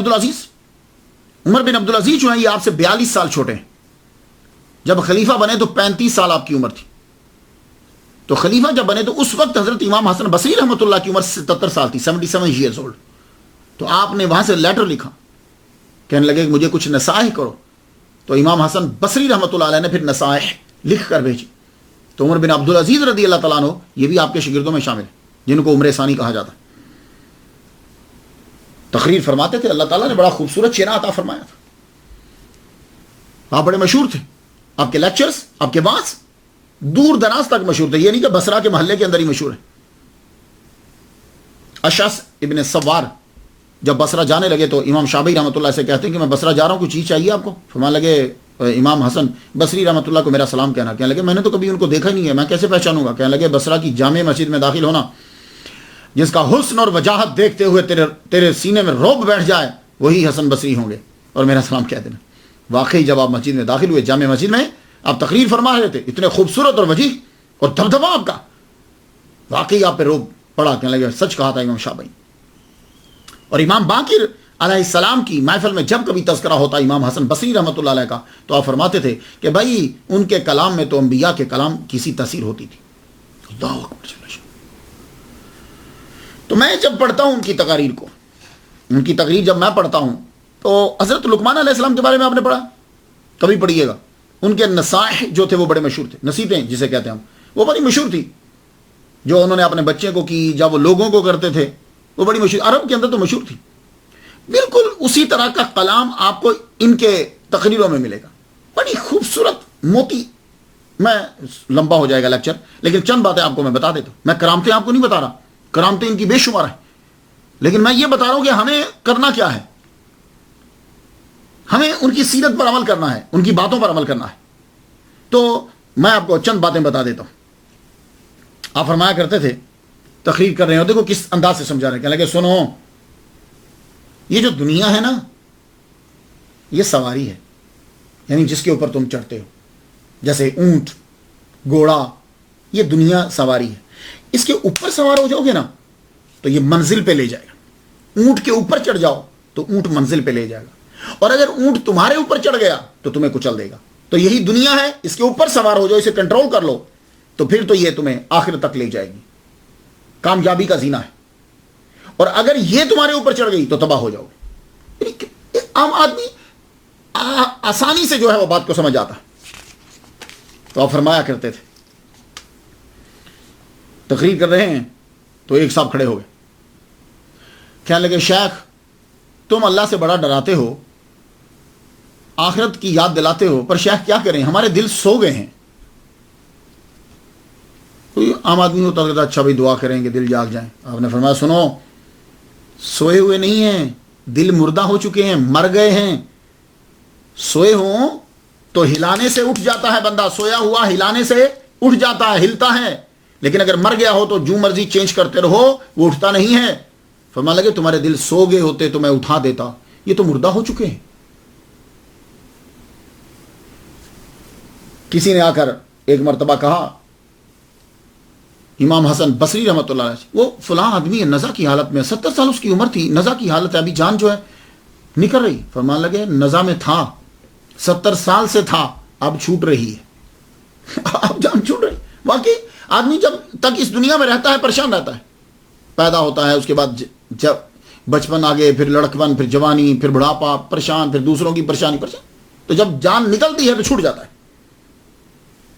عبدالعزیز جو ہیں یہ آپ سے 42 سال چھوٹے ہیں. جب خلیفہ بنے تو 35 سال آپ کی عمر تھی. تو خلیفہ جب بنے تو اس وقت حضرت امام حسن بصری رحمۃ اللہ کی عمر 77 سال تھی, 77 ایئرز اولڈ. تو آپ نے وہاں سے لیٹر لکھا, کہنے لگے کہ مجھے کچھ نصائح کرو. تو امام حسن بصری رحمۃ اللہ علیہ نے پھر نصائح لکھ کر بھیجی. تو عمر بن عبدالعزیز رضی اللہ تعالیٰ عنہ یہ بھی آپ کے شاگردوں میں شامل ہیں, جن کو عمر ثانی کہا جاتا. تقریر فرماتے تھے, اللہ تعالیٰ نے بڑا خوبصورت چہرہ عطا فرمایا تھا. آپ بڑے مشہور تھے, آپ کے لیکچرز, آپ کے واعظ دور دراز تک مشہور تھے. یہ نہیں کہ بصرہ کے محلے کے اندر ہی مشہور ہے. اشعث ابن سوار جب بصرہ جانے لگے تو امام شافعی رحمۃ اللہ سے کہتے ہیں کہ میں بصرہ جا رہا ہوں, کوئی چیز چاہیے آپ کو؟ فرمانے لگے امام حسن بصری رحمۃ اللہ کو میرا سلام کہنا. کہنے لگے میں نے تو کبھی ان کو دیکھا ہی نہیں ہے, میں کیسے پہچانوں گا؟ کہنے لگے بصرہ کی جامع مسجد میں داخل ہونا, جس کا حسن اور وجاہت دیکھتے ہوئے تیرے سینے میں رعب بیٹھ جائے, وہی حسن بصری ہوں گے, اور میرا سلام کہہ دینا. واقعی جب آپ مسجد میں داخل ہوئے, جامع مسجد میں آپ تقریر فرما رہے تھے, اتنے خوبصورت اور وجیح اور دبدبا آپ کا, واقعی آپ پہ رعب پڑا. کہنے لگے سچ کہا تھا امام شافعی. اور امام باقر علیہ السلام کی محفل میں جب کبھی تذکرہ ہوتا امام حسن بصری رحمۃ اللہ علیہ کا, تو آپ فرماتے تھے کہ بھائی ان کے کلام میں تو انبیاء کے کلام کی سی تاثیر ہوتی تھی. اللہ اکبر. تو میں جب پڑھتا ہوں ان کی تقاریر کو, ان کی تقریر جب میں پڑھتا ہوں تو حضرت لقمان علیہ السلام کے بارے میں آپ نے پڑھا, کبھی پڑھیے گا. ان کے نصائح جو تھے وہ بڑے مشہور تھے, نصیحتیں جسے کہتے ہیں ہم, وہ بڑی مشہور تھی. جو انہوں نے اپنے بچے کو کی, جب وہ لوگوں کو کرتے تھے, وہ بڑی مشہور, عرب کے اندر تو مشہور تھی. بالکل اسی طرح کا کلام آپ کو ان کے تقریروں میں ملے گا, بڑی خوبصورت موتی. میں لمبا ہو جائے گا لیکچر, لیکن چند باتیں آپ کو میں بتا دیتا ہوں. میں کرامتیں آپ کو نہیں بتا رہا, کرامتیں ان کی بے شمار ہیں, لیکن میں یہ بتا رہا ہوں کہ ہمیں کرنا کیا ہے. ہمیں ان کی سیرت پر عمل کرنا ہے, ان کی باتوں پر عمل کرنا ہے. تو میں آپ کو چند باتیں بتا دیتا ہوں. آپ فرمایا کرتے تھے, تقریر کر رہے ہو, دیکھو کس انداز سے سمجھا رہے ہیں. کہنے لگے سنو, یہ جو دنیا ہے نا, یہ سواری ہے, یعنی جس کے اوپر تم چڑھتے ہو, جیسے اونٹ گھوڑا، یہ دنیا سواری ہے. اس کے اوپر سوار ہو جاؤ گے نا تو یہ منزل پہ لے جائے گا. اونٹ کے اوپر چڑھ جاؤ تو اونٹ منزل پہ لے جائے گا، اور اگر اونٹ تمہارے اوپر چڑھ گیا تو تمہیں کچل دے گا. تو یہی دنیا ہے، اس کے اوپر سوار ہو جاؤ، اسے کنٹرول کر لو تو پھر تو یہ تمہیں آخر تک لے جائے گی، کامیابی کا زینہ ہے. اور اگر یہ تمہارے اوپر چڑھ گئی تو تباہ ہو جاؤ گے. عام آدمی آسانی سے جو ہے وہ بات کو سمجھ آتا. تو آپ فرمایا کرتے تھے، تقریر کر رہے ہیں تو ایک صاحب کھڑے ہو گئے، کہنے لگے شیخ تم اللہ سے بڑا ڈراتے ہو، آخرت کی یاد دلاتے ہو، پر شیخ کیا کریں ہمارے دل سو گئے ہیں. عام آدمی ہوتا ہے اچھا بھائی دعا کریں کہ دل جاگ جائیں. آپ نے فرمایا سنو، سوئے ہوئے نہیں ہیں، دل مردہ ہو چکے ہیں، مر گئے ہیں. سوئے ہوں تو ہلانے سے اٹھ جاتا ہے بندہ، سویا ہوا ہلانے سے اٹھ جاتا ہے، ہلتا ہے. لیکن اگر مر گیا ہو تو جو مرضی چینج کرتے رہو وہ اٹھتا نہیں ہے. فرمانے لگے تمہارے دل سو گئے ہوتے تو میں اٹھا دیتا، یہ تو مردہ ہو چکے ہیں. کسی نے آ کر ایک مرتبہ کہا، امام حسن بصری رحمۃ اللہ علیہ، وہ فلاں آدمی ہے نزا کی حالت میں، 70 سال اس کی عمر تھی، نزا کی حالت ہے، ابھی جان جو ہے نکل رہی. فرمان لگے نزا میں تھا، 70 سال سے تھا، اب چھوٹ رہی ہے. اب جان چھوٹ رہی. واقعی آدمی جب تک اس دنیا میں رہتا ہے پریشان رہتا ہے. پیدا ہوتا ہے، اس کے بعد جب بچپن آگے، پھر لڑکپن، پھر جوانی، پھر بڑھاپا، پریشان، پھر دوسروں کی پریشانی، تو جب جان نکلتی ہے تو چھوٹ جاتا ہے.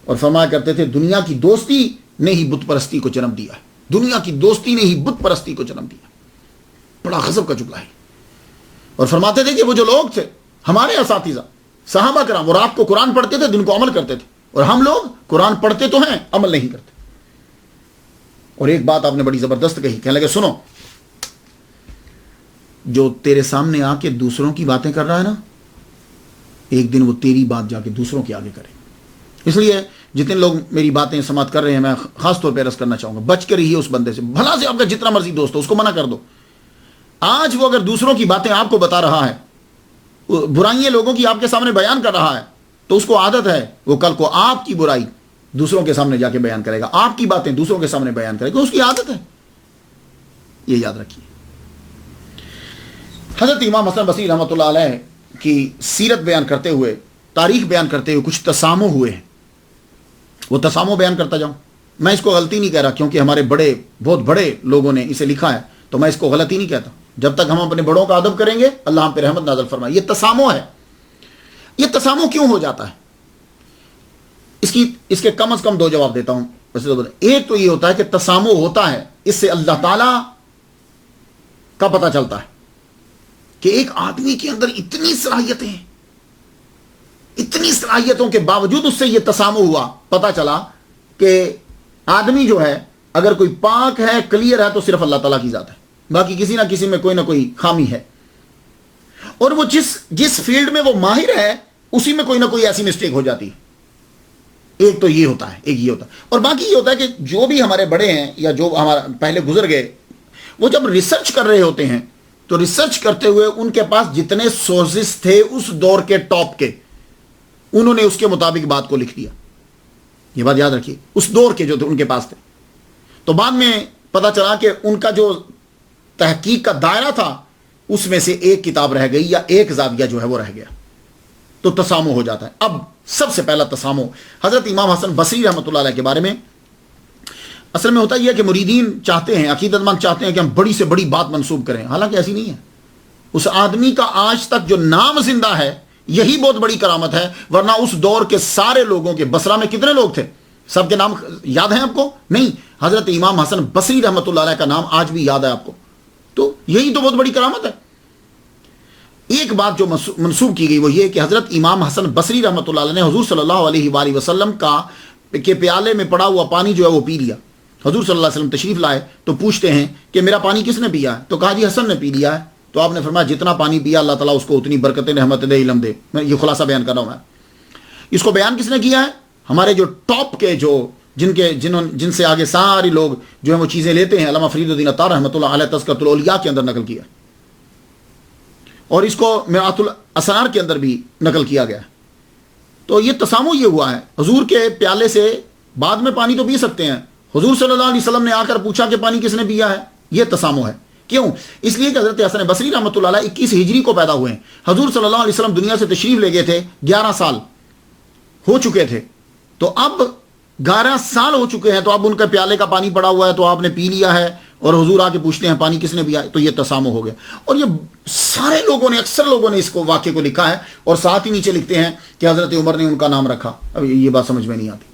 اور فرمایا کرتے تھے دنیا کی دوستی نے ہی بت پرستی کو جنم دیا ہے، دنیا کی دوستی نے ہی بت پرستی کو جنم دیا. بڑا غضب کا جملہ ہے. اور فرماتے تھے کہ وہ جو لوگ تھے ہمارے اساتذہ صحابہ کرام، وہ رات کو قرآن پڑھتے تھے، دن کو عمل کرتے تھے، اور ہم لوگ قرآن پڑھتے تو ہیں عمل نہیں کرتے. اور ایک بات آپ نے بڑی زبردست کہی، کہنے لگے سنو، جو تیرے سامنے آ کے دوسروں کی باتیں کر رہا ہے نا، ایک دن وہ تیری بات جا کے دوسروں کے آگے کرے. اس لیے جتنے لوگ میری باتیں سماعت کر رہے ہیں، میں خاص طور پہ عرض کرنا چاہوں گا، بچ کے رہیے اس بندے سے. بھلا سے آپ کا جتنا مرضی دوست ہو اس کو منع کر دو. آج وہ اگر دوسروں کی باتیں آپ کو بتا رہا ہے، برائیاں لوگوں کی آپ کے سامنے بیان کر رہا ہے، تو اس کو عادت ہے وہ کل کو آپ کی برائی دوسروں کے سامنے جا کے بیان کرے گا، آپ کی باتیں دوسروں کے سامنے بیان کرے گا، اس کی عادت ہے. یہ یاد رکھیے. حضرت امام حسن بصری رحمۃ اللہ علیہ کی سیرت بیان کرتے ہوئے، تاریخ بیان کرتے ہوئے کچھ تسامح ہوئے ہیں. وہ تسامح بیان کرتا جاؤں. میں اس کو غلطی نہیں کہہ رہا، کیونکہ ہمارے بہت بڑے لوگوں نے اسے لکھا ہے، تو میں اس کو غلطی نہیں کہتا. جب تک ہم اپنے بڑوں کا ادب کریں گے اللہ ہم پہ رحمت نازل فرمائے. یہ تسامح ہے. یہ تسامح کیوں ہو جاتا ہے؟ اس کے کم از کم 2 جواب دیتا ہوں. ایک تو یہ ہوتا ہے کہ تسامح ہوتا ہے، اس سے اللہ تعالی کا پتہ چلتا ہے کہ ایک آدمی کے اندر اتنی صلاحیتیں ہیں، اتنی صلاحیتوں کے باوجود اس سے یہ تسامح ہوا. پتہ چلا کہ آدمی جو ہے اگر کوئی پاک ہے، کلیئر ہے، تو صرف اللہ تعالیٰ کی ذات ہے، باقی کسی نہ کسی میں کوئی نہ کوئی خامی ہے. اور وہ جس فیلڈ میں وہ ماہر ہے اسی میں کوئی نہ کوئی ایسی مسٹیک ہو جاتی ہے. ایک تو یہ ہوتا ہے، ایک یہ ہوتا ہے. اور باقی یہ ہوتا ہے کہ جو بھی ہمارے بڑے ہیں یا جو ہمارا پہلے گزر گئے، وہ جب ریسرچ کر رہے ہوتے ہیں تو ریسرچ کرتے ہوئے ان کے پاس جتنے سورسز تھے اس دور کے ٹاپ کے، انہوں نے اس کے مطابق بات کو لکھ دیا. یہ بات یاد رکھیے، اس دور کے جو ان کے پاس تھے. تو بعد میں پتا چلا کہ ان کا جو تحقیق کا دائرہ تھا اس میں سے ایک کتاب رہ گئی یا ایک زاویہ جو ہے وہ رہ گیا. تو تسامح ہو جاتا ہے. اب سب سے پہلا تسامح حضرت امام حسن بصری رحمۃ اللہ علیہ کے بارے میں اصل میں ہوتا یہ ہے کہ مریدین چاہتے ہیں، عقیدت مند چاہتے ہیں کہ ہم بڑی سے بڑی بات منسوب کریں، حالانکہ ایسی نہیں ہے. اس آدمی کا آج تک جو نام زندہ ہے یہی بہت بڑی کرامت ہے، ورنہ اس دور کے سارے لوگوں کے، بصرہ میں کتنے لوگ تھے سب کے نام یاد ہیں آپ کو؟ نہیں. حضرت امام حسن بصری رحمۃ اللہ علیہ کا نام آج بھی یاد ہے آپ کو، تو یہی تو بہت بڑی کرامت ہے. ایک بات جو منسوب کی گئی وہ یہ کہ حضرت امام حسن بصری رحمۃ اللہ علیہ نے حضور صلی اللہ علیہ وآلہ وسلم کے پیالے میں پڑا ہوا پانی جو ہے وہ پی لیا. حضور صلی اللہ علیہ وسلم تشریف لائے تو پوچھتے ہیں کہ میرا پانی کس نے پیا ہے؟ تو کہا جی حسن نے پی لیا ہے. تو آپ نے فرمایا جتنا پانی پیا اللہ تعالیٰ اس کو اتنی برکتیں، رحمت دے، علم دے. میں یہ خلاصہ بیان کر رہا ہوں. میں اس کو بیان کس نے کیا ہے؟ ہمارے جو ٹاپ کے جن سے آگے سارے لوگ جو ہیں وہ چیزیں لیتے ہیں، علامہ فرید الدین عطار رحمۃ اللہ علیہ تذکرۃ الاولیاء کے اندر نقل کیا، اور اس کو مرآت الاسرار کے اندر بھی نقل کیا گیا ہے. تو یہ تسامح یہ ہوا ہے، حضور کے پیالے سے بعد میں پانی تو پی سکتے ہیں. حضور صلی اللہ علیہ وسلم نے آ کر پوچھا کہ پانی کس نے پیا ہے. یہ تسامح ہے. کیوں؟ اس لیے کہ حضرت حسن بصری رحمۃ اللہ علیہ 21 ہجری کو پیدا ہوئے ہیں. حضور صلی اللہ علیہ وسلم دنیا سے تشریف لے گئے تھے 11 سال ہو چکے تھے. تو اب 11 سال ہو چکے ہیں, تو اب ان کے پیالے کا پانی پڑا ہوا ہے, تو آپ نے پی لیا ہے, اور حضور آ کے پوچھتے ہیں پانی کس نے پیا ہے. تو یہ تسامح ہو گیا. اور یہ سارے لوگوں نے, اکثر لوگوں نے اس کو واقعے کو لکھا ہے, اور ساتھ ہی نیچے لکھتے ہیں کہ حضرت عمر نے ان کا نام رکھا. اب یہ بات سمجھ میں نہیں آتی.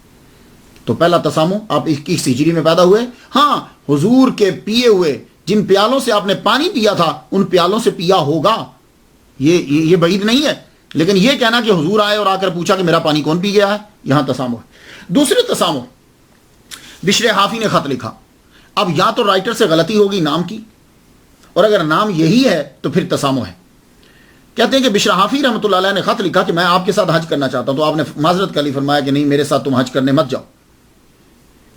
تو پہلا تسامح, آپ 21 ہجری میں پیدا ہوئے. ہاں, حضور کے پیے ہوئے جن پیالوں سے آپ نے پانی پیا تھا ان پیالوں سے پیا ہوگا, یہ بعید نہیں ہے. لیکن یہ کہنا کہ حضور آئے اور آ کر پوچھا کہ میرا پانی کون پی گیا ہے, یہاں تسامح ہے. دوسرے تسامح, بشر حافی نے خط لکھا. اب یا تو رائٹر سے غلطی ہوگی نام کی, اور اگر نام یہی ہے تو پھر تسامح ہے. کہتے ہیں کہ بشر حافی رحمۃ اللہ علیہ نے خط لکھا کہ میں آپ کے ساتھ حج کرنا چاہتا ہوں. تو آپ نے معذرت کر لی, فرمایا کہ نہیں, میرے ساتھ تم حج کرنے مت جاؤ.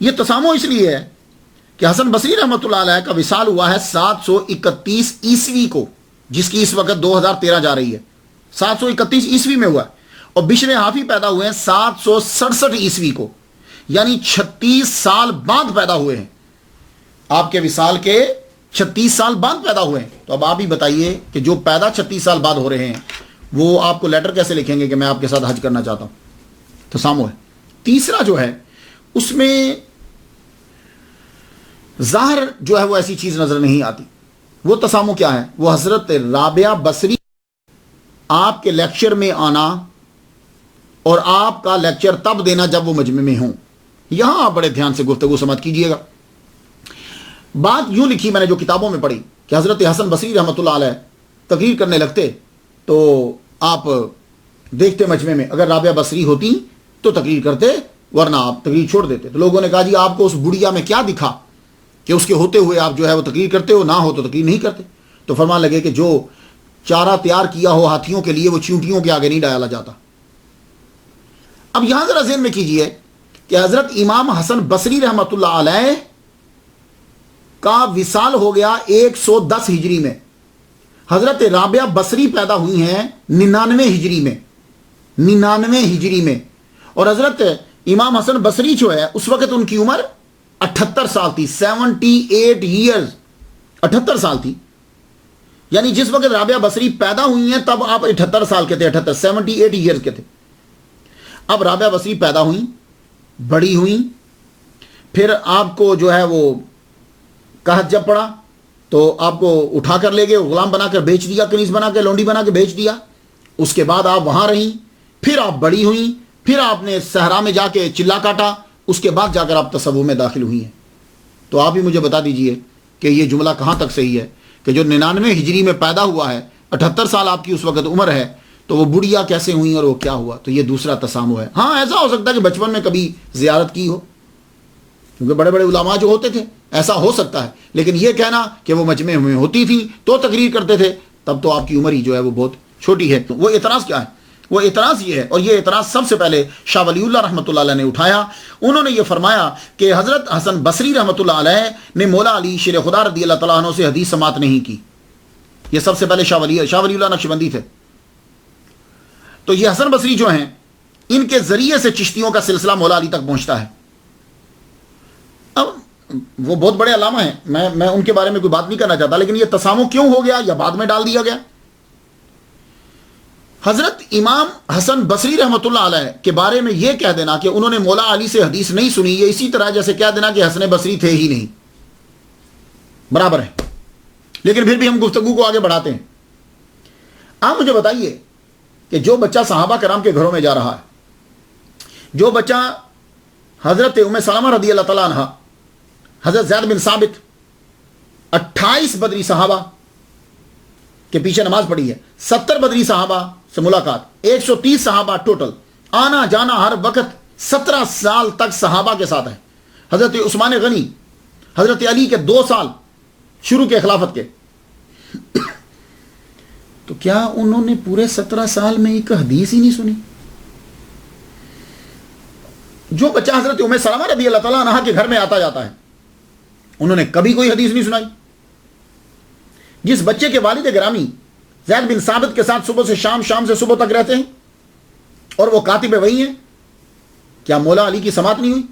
یہ تسامح اس لیے ہے کہ حسن بصری رحمۃ اللہ علیہ کا وصال ہوا ہے 731 عیسوی کو, جس کی اس وقت 2013 جا رہی ہے. 731 عیسوی میں ہوا ہے. اور بشر حافی پیدا ہوئے ہیں 767 عیسوی کو, یعنی 36 سال بعد پیدا ہوئے ہیں. آپ کے وصال کے 36 سال بعد پیدا ہوئے ہیں. تو اب آپ ہی بتائیے کہ جو پیدا 36 سال بعد ہو رہے ہیں وہ آپ کو لیٹر کیسے لکھیں گے کہ میں آپ کے ساتھ حج کرنا چاہتا ہوں. تسامح ہے. تیسرا جو ہے اس میں ظاہر جو ہے وہ ایسی چیز نظر نہیں آتی. وہ تسامح کیا ہے؟ وہ حضرت رابعہ بصری آپ کے لیکچر میں آنا اور آپ کا لیکچر تب دینا جب وہ مجمع میں ہوں. یہاں آپ بڑے دھیان سے گفتگو سماعت کیجئے گا. بات یوں لکھی میں نے جو کتابوں میں پڑھی کہ حضرت حسن بصری رحمۃ اللہ علیہ تقریر کرنے لگتے تو آپ دیکھتے مجمع میں اگر رابعہ بصری ہوتی تو تقریر کرتے, ورنہ آپ تقریر چھوڑ دیتے. تو لوگوں نے کہا جی آپ کو اس بڑھیا میں کیا دکھا کہ اس کے ہوتے ہوئے آپ جو ہے وہ تقریر کرتے ہو, نہ ہو تو تقریر نہیں کرتے. تو فرمان لگے کہ جو چارہ تیار کیا ہو ہاتھیوں کے لیے وہ چیونٹیوں کے آگے نہیں ڈالا جاتا. اب یہاں ذرا ذہن میں کیجئے کہ حضرت امام حسن بصری رحمۃ اللہ علیہ کا وصال ہو گیا 110 ہجری میں. حضرت رابعہ بصری پیدا ہوئی ہیں 99 ہجری میں, 99 ہجری میں. اور حضرت امام حسن بصری جو ہے اس وقت ان کی عمر 78 سال تھی, 78 ایئرز, 78 سال تھی. یعنی جس وقت رابعہ بصری پیدا ہوئی ہیں تب آپ 78 سال کے تھے, 78 ایئرز کے تھے. اب رابعہ بصری پیدا ہوئیں, بڑی ہوئیں, پھر آپ کو جو ہے وہ قحط جب پڑا تو آپ کو اٹھا کر لے گئے, غلام بنا کر بیچ دیا, کنیز بنا کے, لونڈی بنا کے بیچ دیا. اس کے بعد آپ وہاں رہیں, پھر آپ بڑی ہوئیں, پھر آپ نے صحرا میں جا کے چلا کاٹا, اس کے بعد جا کر آپ تصوف میں داخل ہوئی ہیں. تو آپ ہی مجھے بتا دیجئے کہ یہ جملہ کہاں تک صحیح ہے کہ جو 99 ہجری میں پیدا ہوا ہے, 78 سال آپ کی اس وقت عمر ہے, تو وہ بڑھیا کیسے ہوئیں اور وہ کیا ہوا؟ تو یہ دوسرا تسامح ہے. ہاں ایسا ہو سکتا ہے کہ بچپن میں کبھی زیارت کی ہو, کیونکہ بڑے بڑے علماء جو ہوتے تھے ایسا ہو سکتا ہے. لیکن یہ کہنا کہ وہ مجمع میں ہوتی تھی تو تقریر کرتے تھے, تب تو آپ کی عمر ہی جو ہے وہ بہت چھوٹی ہے. وہ اعتراض کیا ہے؟ وہ اعتراض یہ ہے, اور یہ اعتراض سب سے پہلے شاہ ولی اللہ رحمۃ اللہ علیہ نے اٹھایا. انہوں نے یہ فرمایا کہ حضرت حسن بصری رحمۃ اللہ علیہ نے مولا علی شیر خدا رضی اللہ تعالیٰ عنہ سے حدیث سماعت نہیں کی. یہ سب سے پہلے شاہ ولی اللہ نقشبندی تھے. تو یہ حسن بصری جو ہیں ان کے ذریعے سے چشتیوں کا سلسلہ مولا علی تک پہنچتا ہے. اب وہ بہت بڑے علامہ ہیں, میں ان کے بارے میں کوئی بات نہیں کرنا چاہتا, لیکن یہ تسامح کیوں ہو گیا یا بعد میں ڈال دیا گیا؟ حضرت امام حسن بصری رحمۃ اللہ علیہ کے بارے میں یہ کہہ دینا کہ انہوں نے مولا علی سے حدیث نہیں سنی, یہ اسی طرح جیسے کہہ دینا کہ حسن بصری تھے ہی نہیں, برابر ہے. لیکن پھر بھی ہم گفتگو کو آگے بڑھاتے ہیں. آپ مجھے بتائیے کہ جو بچہ صحابہ کرام کے گھروں میں جا رہا ہے, جو بچہ حضرت ام سلمہ رضی اللہ تعالیٰ عنہ, حضرت زید بن ثابت, 28 بدری صحابہ کے پیچھے نماز پڑھی ہے, 70 بدری صحابہ سے ملاقات, 130 صحابہ ٹوٹل, آنا جانا ہر وقت, 17 سال تک صحابہ کے ساتھ ہے. حضرت عثمان غنی, حضرت علی کے 2 سال شروع کے خلافت کے, تو کیا انہوں نے پورے 17 سال میں ایک حدیث ہی نہیں سنی؟ جو بچہ حضرت ام سلمہ رضی اللہ تعالیٰ عنہ کے گھر میں آتا جاتا ہے انہوں نے کبھی کوئی حدیث نہیں سنائی. جس بچے کے والد گرامی زید بن ثابت کے ساتھ صبح سے شام, شام سے صبح تک رہتے ہیں اور وہ کاتب وحی ہیں, کیا مولا علی کی سماعت نہیں ہوئی؟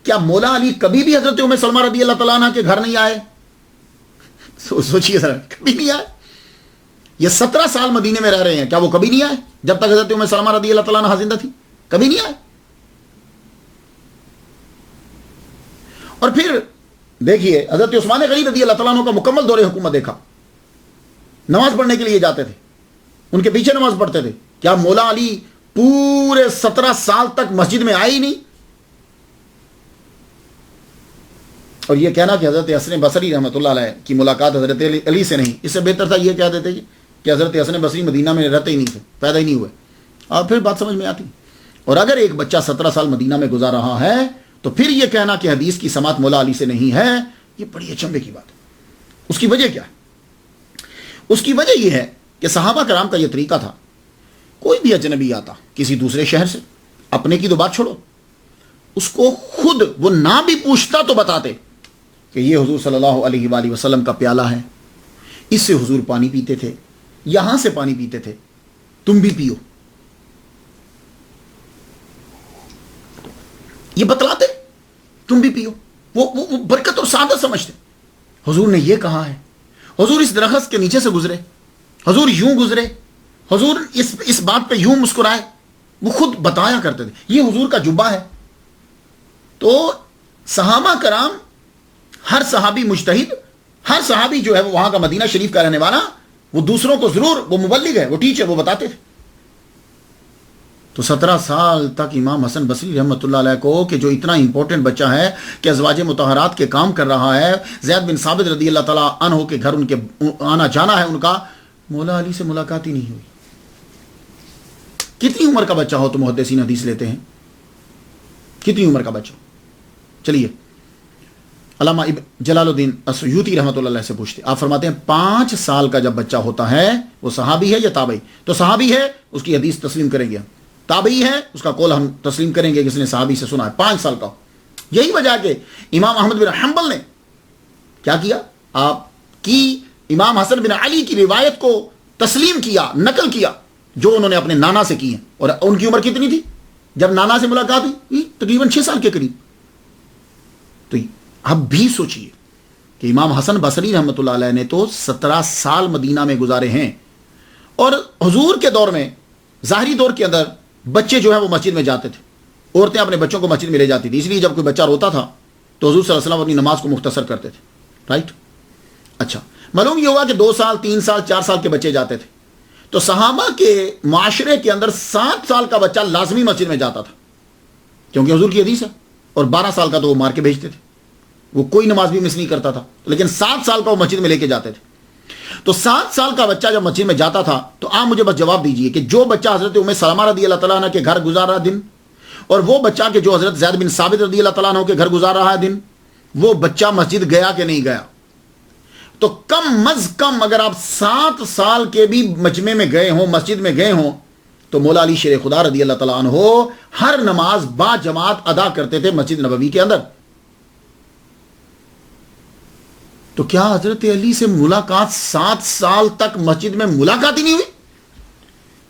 کیا مولا علی کبھی بھی حضرت ام سلمہ رضی اللہ تعالیٰ عنہ کے گھر نہیں آئے؟ سوچئے ذرا، کبھی نہیں آئے. یہ 17 سال مدینے میں رہ رہے ہیں، کیا وہ کبھی نہیں آئے جب تک حضرت ام سلمہ رضی اللہ تعالیٰ عنہ زندہ تھی؟ کبھی نہیں آئے. اور پھر دیکھیے حضرت عثمان غنی رضی اللہ تعالیٰ عنہ کا مکمل دور حکومت دیکھا. نماز پڑھنے کے لیے جاتے تھے، ان کے پیچھے نماز پڑھتے تھے. کیا مولا علی پورے 17 سال تک مسجد میں آئے ہی نہیں؟ اور یہ کہنا کہ حضرت حسن بصری رحمۃ اللہ علیہ کی ملاقات حضرت علی سے نہیں، اس سے بہتر تھا یہ کہہ دیتے کہ حضرت حسن بصری مدینہ میں رہتے ہی نہیں تھے، پیدا ہی نہیں ہوئے، اور پھر بات سمجھ میں آتی. اور اگر ایک بچہ 17 سال مدینہ میں گزار رہا ہے تو پھر یہ کہنا کہ حدیث کی سماعت مولا علی سے نہیں ہے، یہ بڑی اچنبے کی بات ہے. اس کی وجہ کیا ہے؟ اس کی وجہ یہ ہے کہ صحابہ کرام کا یہ طریقہ تھا، کوئی بھی اجنبی آتا کسی دوسرے شہر سے، اپنے کی تو بات چھوڑو، اس کو خود وہ نہ بھی پوچھتا تو بتاتے کہ یہ حضور صلی اللہ علیہ وآلہ وسلم کا پیالہ ہے، اس سے حضور پانی پیتے تھے، یہاں سے پانی پیتے تھے، تم بھی پیو. یہ بتلاتے، تم بھی پیو. وہ برکت اور سعادت سمجھتے. حضور نے یہ کہا ہے، حضور اس درخت کے نیچے سے گزرے، حضور یوں گزرے، حضور اس بات پہ یوں مسکرائے، وہ خود بتایا کرتے تھے. یہ حضور کا جبہ ہے. تو صحابہ کرام، ہر صحابی مجتہد، ہر صحابی جو ہے وہ وہاں کا مدینہ شریف کا رہنے والا، وہ دوسروں کو ضرور، وہ مبلغ ہے، وہ ٹیچر، وہ بتاتے تھے. تو 17 سال تک امام حسن بصری رحمۃ اللہ علیہ کو، کہ جو اتنا امپورٹنٹ بچہ ہے کہ ازواج مطہرات کے کام کر رہا ہے، زید بن ثابت رضی اللہ تعالیٰ عنہ کے گھر ان کے آنا جانا ہے ان کا، مولا علی سے ملاقات ہی نہیں ہوئی. کتنی عمر کا بچہ ہو تو محدثین حدیث لیتے ہیں؟ کتنی عمر کا بچہ؟ چلیے علامہ جلال الدین السیوطی رحمۃ اللہ علیہ سے پوچھتے، آپ فرماتے ہیں 5 سال کا جب بچہ ہوتا ہے وہ صحابی ہے یا تابعی؟ تو صحابی ہے، اس کی حدیث تسلیم کریں گے. تابعی ہے، اس کا قول ہم تسلیم کریں گے کہ اس نے صحابی سے سنا ہے 5 سال کا. یہی وجہ کہ امام احمد بن حنبل نے کیا کیا، آپ کی امام حسن بن علی کی روایت کو تسلیم کیا، نقل کیا، جو انہوں نے اپنے نانا سے کی ہیں. اور ان کی عمر کتنی تھی جب نانا سے ملاقات ہوئی؟ تقریباً 6 سال کے قریب. تو اب بھی سوچئے کہ امام حسن بصری رحمۃ اللہ علیہ نے تو 17 سال مدینہ میں گزارے ہیں، اور حضور کے دور میں، ظاہری دور کے اندر بچے جو ہیں وہ مسجد میں جاتے تھے، عورتیں اپنے بچوں کو مسجد میں لے جاتی تھی، اس لیے جب کوئی بچہ روتا تھا تو حضور صلی اللہ علیہ وسلم اپنی نماز کو مختصر کرتے تھے. رائٹ. اچھا، معلوم یہ ہوا کہ 2 سال 3 سال 4 سال کے بچے جاتے تھے. تو صحابہ کے معاشرے کے اندر 7 سال کا بچہ لازمی مسجد میں جاتا تھا، کیونکہ حضور کی حدیث ہے. اور 12 سال کا تو وہ مار کے بھیجتے تھے، وہ کوئی نماز بھی مس نہیں کرتا تھا، لیکن 7 سال کا وہ مسجد میں لے کے جاتے تھے. تو 7 سال کا بچہ جب مسجد میں جاتا تھا تو آپ مجھے بس جواب دیجئے کہ جو بچہ حضرت ام سلمہ رضی اللہ تعالیٰ عنہ کے گھر گزار رہا دن، اور وہ بچہ کہ جو حضرت زید بن ثابت رضی اللہ تعالیٰ عنہ کے گھر گزار رہا ہے دن، وہ بچہ مسجد گیا کہ نہیں گیا؟ تو کم از کم اگر آپ 7 سال کے بھی مجمع میں گئے ہوں، مسجد میں گئے ہوں، تو مولا علی شیر خدا رضی اللہ تعالیٰ عنہ ہر نماز با جماعت ادا کرتے تھے مسجد نبوی کے اندر. تو کیا حضرت علی سے ملاقات 7 سال تک مسجد میں ملاقات ہی نہیں ہوئی؟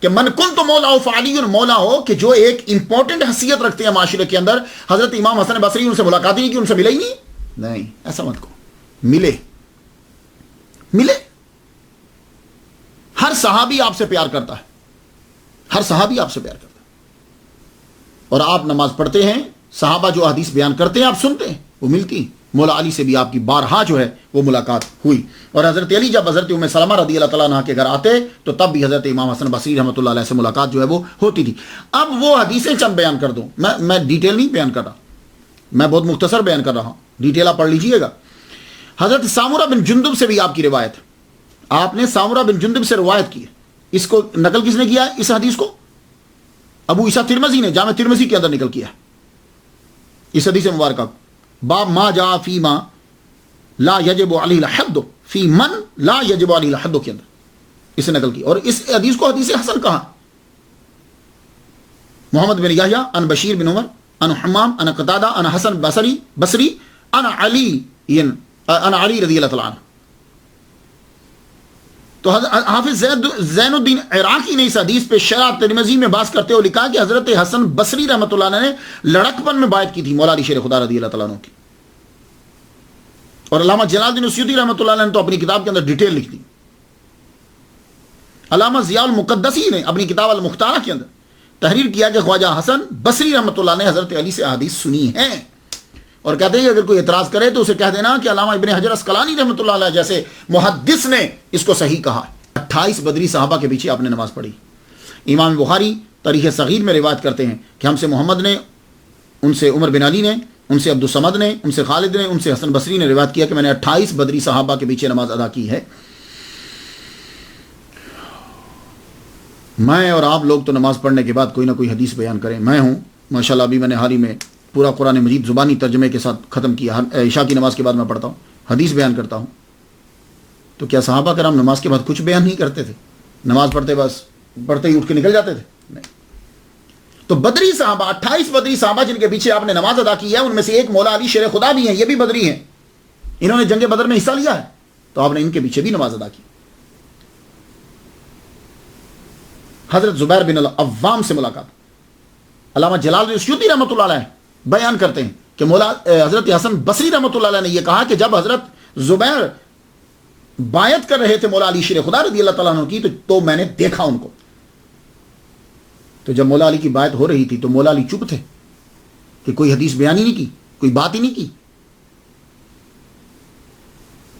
کہ من کن تو مولا ہو فعلی مولا ہو، کہ جو ایک امپورٹنٹ حیثیت رکھتے ہیں معاشرے کے اندر، حضرت امام حسن بصری ان سے ملاقات ہی نہیں کی، ان سے ملے ہی نہیں؟ نہیں، ایسا مت کو ملے. ہر صحابی آپ سے پیار کرتا ہے، ہر صحابی آپ سے پیار کرتا ہے. اور آپ نماز پڑھتے ہیں، صحابہ جو حدیث بیان کرتے ہیں آپ سنتے ہیں، وہ ملتی ہیں. مولا علی سے بھی آپ کی بارہا جو ہے وہ ملاقات ہوئی. اور حضرت علی جب حضرت ام سلمہ رضی اللہ تعالیٰ عنہ کے گھر آتے تو تب بھی حضرت امام حسن بصری رحمۃ اللہ علیہ سے ملاقات جو ہے وہ ہوتی تھی. اب وہ حدیثیں چند بیان کر دوں، میں ڈیٹیل نہیں بیان کر رہا، میں بہت مختصر بیان کر رہا ہوں، ڈیٹیل آپ پڑھ لیجئے گا. حضرت سامورہ بن جندب سے بھی آپ کی روایت، آپ نے سامورہ بن جندب سے روایت کی ہے. اس کو نقل کس نے کیا ہے اس حدیث کو؟ ابو عیسیٰ ترمذی نے جامع ترمذی کے اندر نقل کیا ہے اس حدیث مبارکہ. باب ما جاء فی ما لا یجب علیہ الحد فی من لا یجب علیہ الحد کے اندر اسے نقل کی، اور اس حدیث کو حدیث حسن کہا. محمد بن یحییٰ ان بشیر بن عمر ان حمام ان قتادہ ان حسن بصری ان علی رضی اللہ تعالیٰ عنہ. تو حافظ زین الدین عراقی نے اس حدیث پہ شرح ترمذی میں بحث کرتے ہوئے لکھا کہ حضرت حسن بصری رحمۃ اللہ علیہ نے لڑکپن میں بیعت کی تھی مولا علی شیر خدا رضی اللہ تعالیٰ عنہ کی. اور علامہ جلال الدین السیوطی رحمۃ اللہ علیہ نے تو اپنی کتاب کے اندر ڈیٹیل لکھ دی. علامہ ضیاء المقدسی نے اپنی کتاب المختارہ کے اندر تحریر کیا کہ خواجہ حسن بصری رحمۃ اللہ نے حضرت علی سے احادیث سنی ہیں، اور کہتے ہیں کہ اگر کوئی اعتراض کرے تو اسے کہہ دینا کہ علامہ ابن حجر اسقلانی رحمۃ اللہ علیہ جیسے محدث نے اس کو صحیح کہا. 28 بدری صحابہ کے پیچھے آپ نے نماز پڑھی. امام بخاری تاریخ صغیر میں روایت کرتے ہیں کہ ہم سے محمد نے، ان سے عمر بن علی نے، ان سے عبدالصمد نے، ان سے خالد نے، ان سے حسن بصری نے روایت کیا کہ میں نے 28 بدری صحابہ کے پیچھے نماز ادا کی ہے. میں اور آپ لوگ تو نماز پڑھنے کے بعد کوئی نہ کوئی حدیث بیان کریں. میں ہوں ماشاءاللہ ابھی میں نے حال ہی میں پورا قرآن مجید زبانی ترجمے کے ساتھ ختم کیا. عشاء کی نماز کے بعد میں پڑھتا ہوں، حدیث بیان کرتا ہوں. تو کیا صحابہ کرام نماز کے بعد کچھ بیان نہیں کرتے تھے؟ نماز پڑھتے بس پڑھتے ہی اٹھ کے نکل جاتے تھے؟ نہیں. تو بدری صحابہ 28 بدری صحابہ جن کے پیچھے آپ نے نماز ادا کی ہے، ان میں سے ایک مولا علی شیر خدا بھی ہیں، یہ بھی بدری ہیں، انہوں نے جنگ بدر میں حصہ لیا ہے، تو آپ نے ان کے پیچھے بھی نماز ادا کی. حضرت زبیر بن العوام سے ملاقات. علامہ جلال السیوطی رحمۃ اللہ علیہ بیان کرتے ہیں کہ مولا حضرت حسن بصری رحمۃ اللہ علیہ نے یہ کہا کہ جب حضرت زبیر بیعت کر رہے تھے مولا علی شیر خدا رضی اللہ تعالیٰ عنہ کی تو میں نے دیکھا ان کو. تو جب مولا علی کی بیعت ہو رہی تھی تو مولا علی چپ تھے کہ کوئی حدیث بیان ہی نہیں کی، کوئی بات ہی نہیں کی.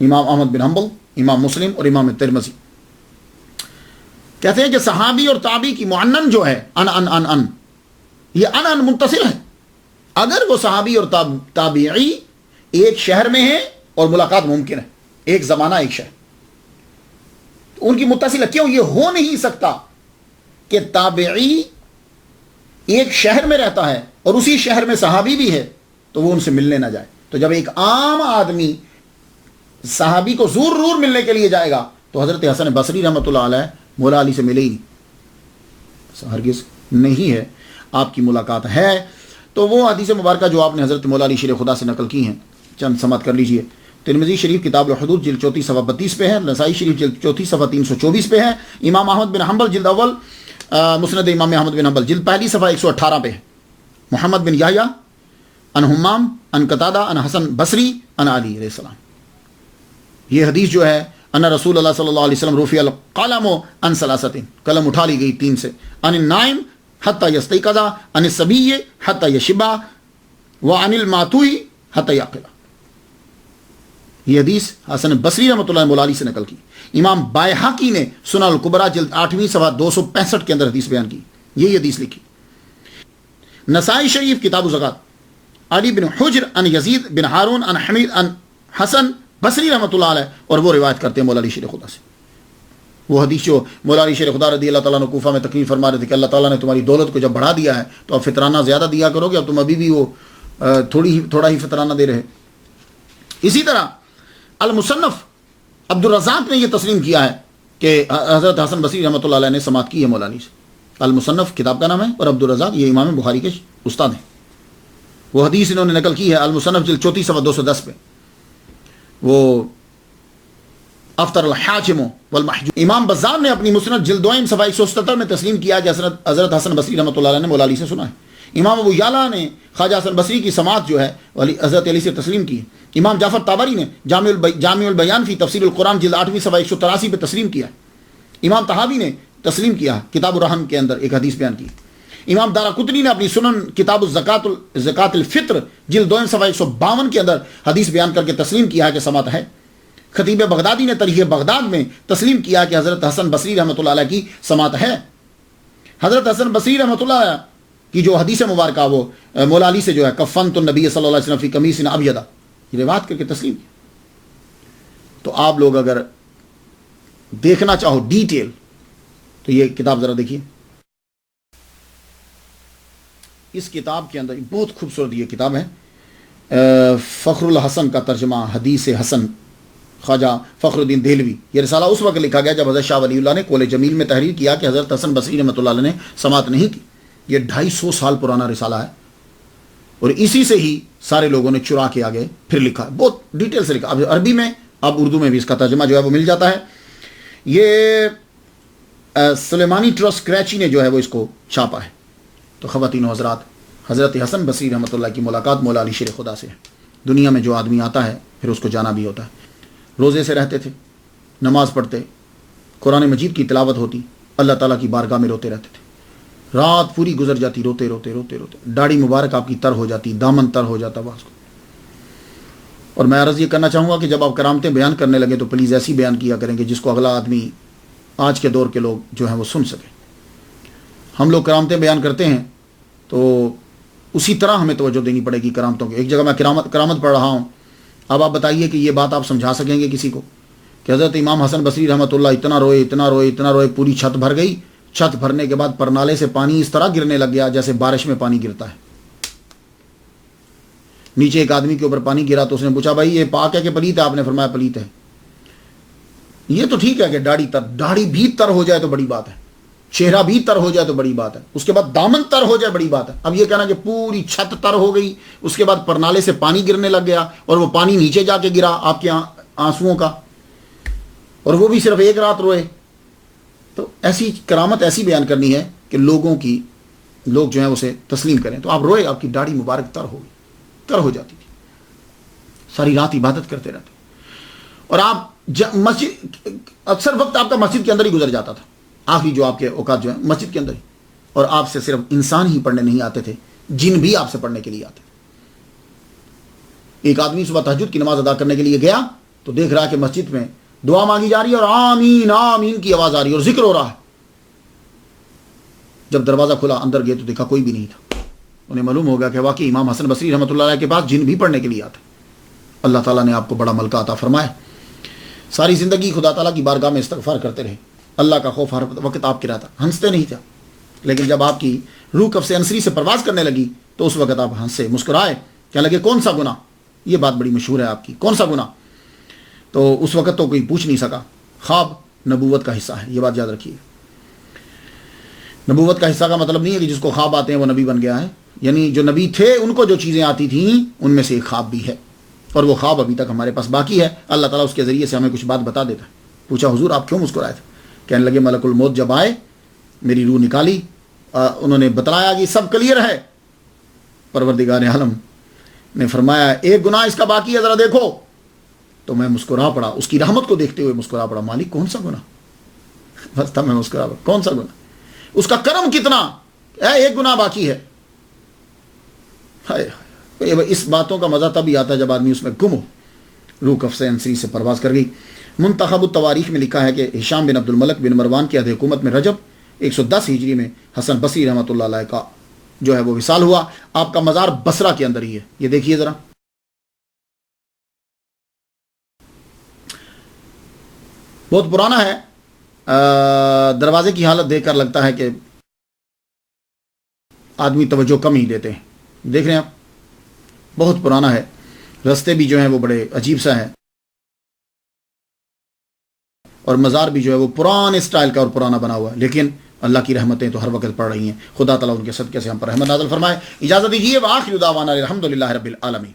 امام احمد بن حنبل، امام مسلم اور امام ترمذی کہتے ہیں کہ صحابی اور تابعی کی معنن جو ہے ان یہ ان منتصر ہے. اگر وہ صحابی اور تابعی ایک شہر میں ہیں اور ملاقات ممکن ہے، ایک زمانہ ایک شہر، تو ان کی متصل کیوں؟ یہ ہو نہیں سکتا کہ تابعی ایک شہر میں رہتا ہے اور اسی شہر میں صحابی بھی ہے تو وہ ان سے ملنے نہ جائے. تو جب ایک عام آدمی صحابی کو ضرور ملنے کے لیے جائے گا تو حضرت حسن بصری رحمۃ اللہ علیہ مولا علی سے ملے ہی نہیں، ہرگز نہیں ہے. آپ کی ملاقات ہے تو وہ حدیث مبارکہ جو آپ نے حضرت مولا علی شیر خدا سے نقل کی ہیں چند سماعت کر لیجئے. ترمذی شریف کتاب الحدود جلد 34 صفحہ 32 پہ ہے، نسائی شریف جلد 34 صفحہ 324 پہ ہے، امام احمد بن حنبل جلد اول مسند امام احمد بن حنبل جلد پہلی صفحہ 118 پہ ہے. محمد بن یحییٰ ان حمام ان قتادہ ان حسن بصری ان علی علیہ السلام. یہ حدیث جو ہے ان رسول اللہ صلی اللہ علیہ وسلم رفع القلم عن ثلاثۃ، قلم اٹھا لی گئی 3 سے، عن النائم حتی یستیقظ، عن الصبی حتی یشبع، وعن المعتوہ حتی یعقل. یہ حدیث حسن بصری رحمۃ اللہ مولا علی سے نقل کی. امام بائحقی نے سنن الکبریٰ جلد 8ویں صفحہ 265 کے اندر حدیث بیان کی، یہی حدیث لکھی. نسائی شریف کتاب الزکات علی بن حجر ان یزید بن ہارون ان حمید ان حسن بصری رحمۃ اللہ علیہ، اور وہ روایت کرتے ہیں مولا علی شیر خدا سے. وہ حدیث جو مولا علی شیر خدا رضی اللہ تعالیٰ عنہ کوفہ میں تقریر فرما رہے تھے کہ اللہ تعالیٰ نے تمہاری دولت کو جب بڑھا دیا ہے تو اب فطرانہ زیادہ دیا کرو گے، اب تم ابھی بھی وہ تھوڑا ہی فطرانہ دے رہے. اسی طرح المصنف عبد الرزاق نے یہ تسلیم کیا ہے کہ حضرت حسن بصری رحمۃ اللہ علیہ نے سماعت کی ہے مولا علی سے. المصنف کتاب کا نام ہے اور عبد الرزاق یہ امام بخاری کے استاد ہیں. وہ حدیث انہوں نے نقل کی ہے المصنف جلد 34 صفحہ 210 پہ. وہ افطر الحاکم والمحجوب. امام بزار نے اپنی مسند جلد 2 صفحہ 177 میں تسلیم کیا کہ حضرت حسن بصری رحمۃ اللہ علیہ نے مولا علی سے سنا ہے. امام ابو یعلا نے خواجہ حسن بصری کی سماعت جو ہے حضرت علی سے تسلیم کی. امام جعفر طبری نے جامع البیان فی تفسیر القرآن جلد 8ویں صفحہ 183 پہ تسلیم کیا. امام طحاوی نے تسلیم کیا کتاب الرحم کے اندر ایک حدیث بیان کی. امام دارقطنی نے اپنی سنن کتاب زکات الفطر جلد 2 صفحہ 152 کے اندر حدیث بیان کر کے تسلیم کیا ہے کہ سماعت ہے. خطیب بغدادی نے تاریخ بغداد میں تسلیم کیا کہ حضرت حسن بصری رحمۃ اللہ علیہ کی سماعت ہے. حضرت حسن بصری رحمۃ اللہ علیہ کی جو حدیث مبارکہ وہ مولا علی سے جو ہے کفنت النبی صلی اللہ علیہ وسلم فی قمیص ابیض، یہ روایت کر کے تسلیم کیا. تو آپ لوگ اگر دیکھنا چاہو ڈیٹیل تو یہ کتاب ذرا دیکھیے. اس کتاب کے اندر بہت خوبصورت یہ کتاب ہے، فخر الحسن کا ترجمہ حدیث حسن خواجہ فخر الدین دہلوی. یہ رسالہ اس وقت لکھا گیا جب حضرت شاہ ولی اللہ نے کول جمیل میں تحریر کیا کہ حضرت حسن بصری رحمۃ اللہ علیہ نے سماعت نہیں کی. یہ 250 سال پرانا رسالہ ہے اور اسی سے ہی سارے لوگوں نے چرا کے آگے پھر لکھا ہے، بہت ڈیٹیل سے لکھا. اب عربی میں اب اردو میں بھی اس کا ترجمہ جو ہے وہ مل جاتا ہے. یہ سلیمانی ٹرسٹ کراچی نے جو ہے وہ اس کو چھاپا ہے. تو خواتین و حضرات، حضرت حسن بصری رحمۃ اللہ کی ملاقات مولا علی شیر خدا سے ہے. دنیا میں جو آدمی آتا ہے پھر اس کو جانا بھی ہوتا ہے. روزے سے رہتے تھے، نماز پڑھتے، قرآن مجید کی تلاوت ہوتی، اللہ تعالیٰ کی بارگاہ میں روتے رہتے تھے. رات پوری گزر جاتی روتے روتے روتے روتے، داڑھی مبارک آپ کی تر ہو جاتی، دامن تر ہو جاتا بعض کو. اور میں عرض یہ کرنا چاہوں گا کہ جب آپ کرامتیں بیان کرنے لگے تو پلیز ایسی بیان کیا کریں کہ جس کو اگلا آدمی، آج کے دور کے لوگ جو ہیں وہ سن سکیں. ہم لوگ کرامتیں بیان کرتے ہیں تو اسی طرح ہمیں توجہ دینی پڑے گی کرامتوں کی. ایک جگہ میں کرامت پڑھ رہا ہوں، اب آپ بتائیے کہ یہ بات آپ سمجھا سکیں گے کسی کو کہ حضرت امام حسن بصری رحمۃ اللہ اتنا روئے اتنا روئے اتنا روئے، پوری چھت بھر گئی. چھت بھرنے کے بعد پرنالے سے پانی اس طرح گرنے لگ گیا جیسے بارش میں پانی گرتا ہے. نیچے ایک آدمی کے اوپر پانی گرا تو اس نے پوچھا بھائی یہ پاک ہے کہ پلیت ہے؟ آپ نے فرمایا پلیت ہے. یہ تو ٹھیک ہے کہ داڑھی بھی تر ہو جائے تو بڑی بات ہے، چہرہ بھی تر ہو جائے تو بڑی بات ہے، اس کے بعد دامن تر ہو جائے بڑی بات ہے. اب یہ کہنا کہ پوری چھت تر ہو گئی، اس کے بعد پرنالے سے پانی گرنے لگ گیا اور وہ پانی نیچے جا کے گرا آپ کے آنسوؤں کا، اور وہ بھی صرف ایک رات روئے. تو ایسی کرامت ایسی بیان کرنی ہے کہ لوگ جو ہیں اسے تسلیم کریں. تو آپ روئے، آپ کی داڑھی مبارک تر ہو جاتی تھی، ساری رات عبادت کرتے رہتے، اور آپ مسجد، اکثر وقت آپ کا مسجد کے اندر ہی گزر جاتا تھا. آخری جو آپ کے اوقات جو ہیں مسجد کے اندر ہی. اور آپ سے صرف انسان ہی پڑھنے نہیں آتے تھے، جن بھی آپ سے پڑھنے کے لیے آتے تھے. ایک آدمی صبح تہجد کی نماز ادا کرنے کے لیے گیا تو دیکھ رہا کہ مسجد میں دعا مانگی جا رہی ہے اور آمین آمین کی آواز آ رہی ہے اور ذکر ہو رہا ہے. جب دروازہ کھلا اندر گئے تو دیکھا کوئی بھی نہیں تھا. انہیں معلوم ہو گیا کہ واقعی امام حسن بصری رحمۃ اللہ علیہ کے پاس جن بھی پڑھنے کے لیے آتے. اللہ تعالیٰ نے آپ کو بڑا ملکہ عطا فرمایا. ساری زندگی خدا تعالیٰ کی بارگاہ میں استغفار کرتے رہے، اللہ کا خوف ہر وقت آپ کے رہتا، ہنستے نہیں تھا. لیکن جب آپ کی روح کف سے انصری سے پرواز کرنے لگی تو اس وقت آپ ہنسے، مسکرائے، کہنے لگے کون سا گناہ؟ یہ بات بڑی مشہور ہے آپ کی، کون سا گناہ؟ تو اس وقت تو کوئی پوچھ نہیں سکا. خواب نبوت کا حصہ ہے، یہ بات یاد رکھیے. نبوت کا حصہ کا مطلب نہیں ہے کہ جس کو خواب آتے ہیں وہ نبی بن گیا ہے. یعنی جو نبی تھے ان کو جو چیزیں آتی تھیں ان میں سے ایک خواب بھی ہے، اور وہ خواب ابھی تک ہمارے پاس باقی ہے. اللہ تعالیٰ اس کے ذریعے سے ہمیں کچھ بات بتا دیتا ہے. پوچھا حضور آپ کیوں مسکرائے تھے؟ کہنے لگے ملک الموت جب آئے میری روح نکالی، انہوں نے بتلایا کہ سب کلیئر ہے. پروردگار عالم نے فرمایا ایک گناہ اس کا باقی ہے، ذرا دیکھو. تو میں مسکرا پڑا، اس کی رحمت کو دیکھتے ہوئے مسکرا پڑا. مالک کون سا گناہ؟ بس تب میں مسکرا پڑا، کون سا گناہ؟ اس کا کرم کتنا ہے، ایک گناہ باقی ہے. اس باتوں کا مزہ تب ہی آتا ہے جب آدمی اس میں گم ہو. روح کف سے انصری سے پرواز کر گئی. منتخب التواریخ میں لکھا ہے کہ ہشام بن عبد الملک بن مروان کی عہد حکومت میں رجب 110 ہجری میں حسن بصری رحمۃ اللہ علیہ کا جو ہے وہ وصال ہوا. آپ کا مزار بصرہ کے اندر ہی ہے. یہ دیکھیے ذرا، بہت پرانا ہے. دروازے کی حالت دیکھ کر لگتا ہے کہ آدمی توجہ کم ہی دیتے ہیں. دیکھ رہے ہیں آپ، بہت پرانا ہے. رستے بھی جو ہیں وہ بڑے عجیب سا ہے، اور مزار بھی جو ہے وہ پرانے سٹائل کا اور پرانا بنا ہوا ہے. لیکن اللہ کی رحمتیں تو ہر وقت پڑ رہی ہیں. خدا تعالیٰ ان کے صدقے سے ہم پر رحمت نازل فرمائے. اجازت دیجیے، وآخر دعوانا الحمدللہ رب العالمین.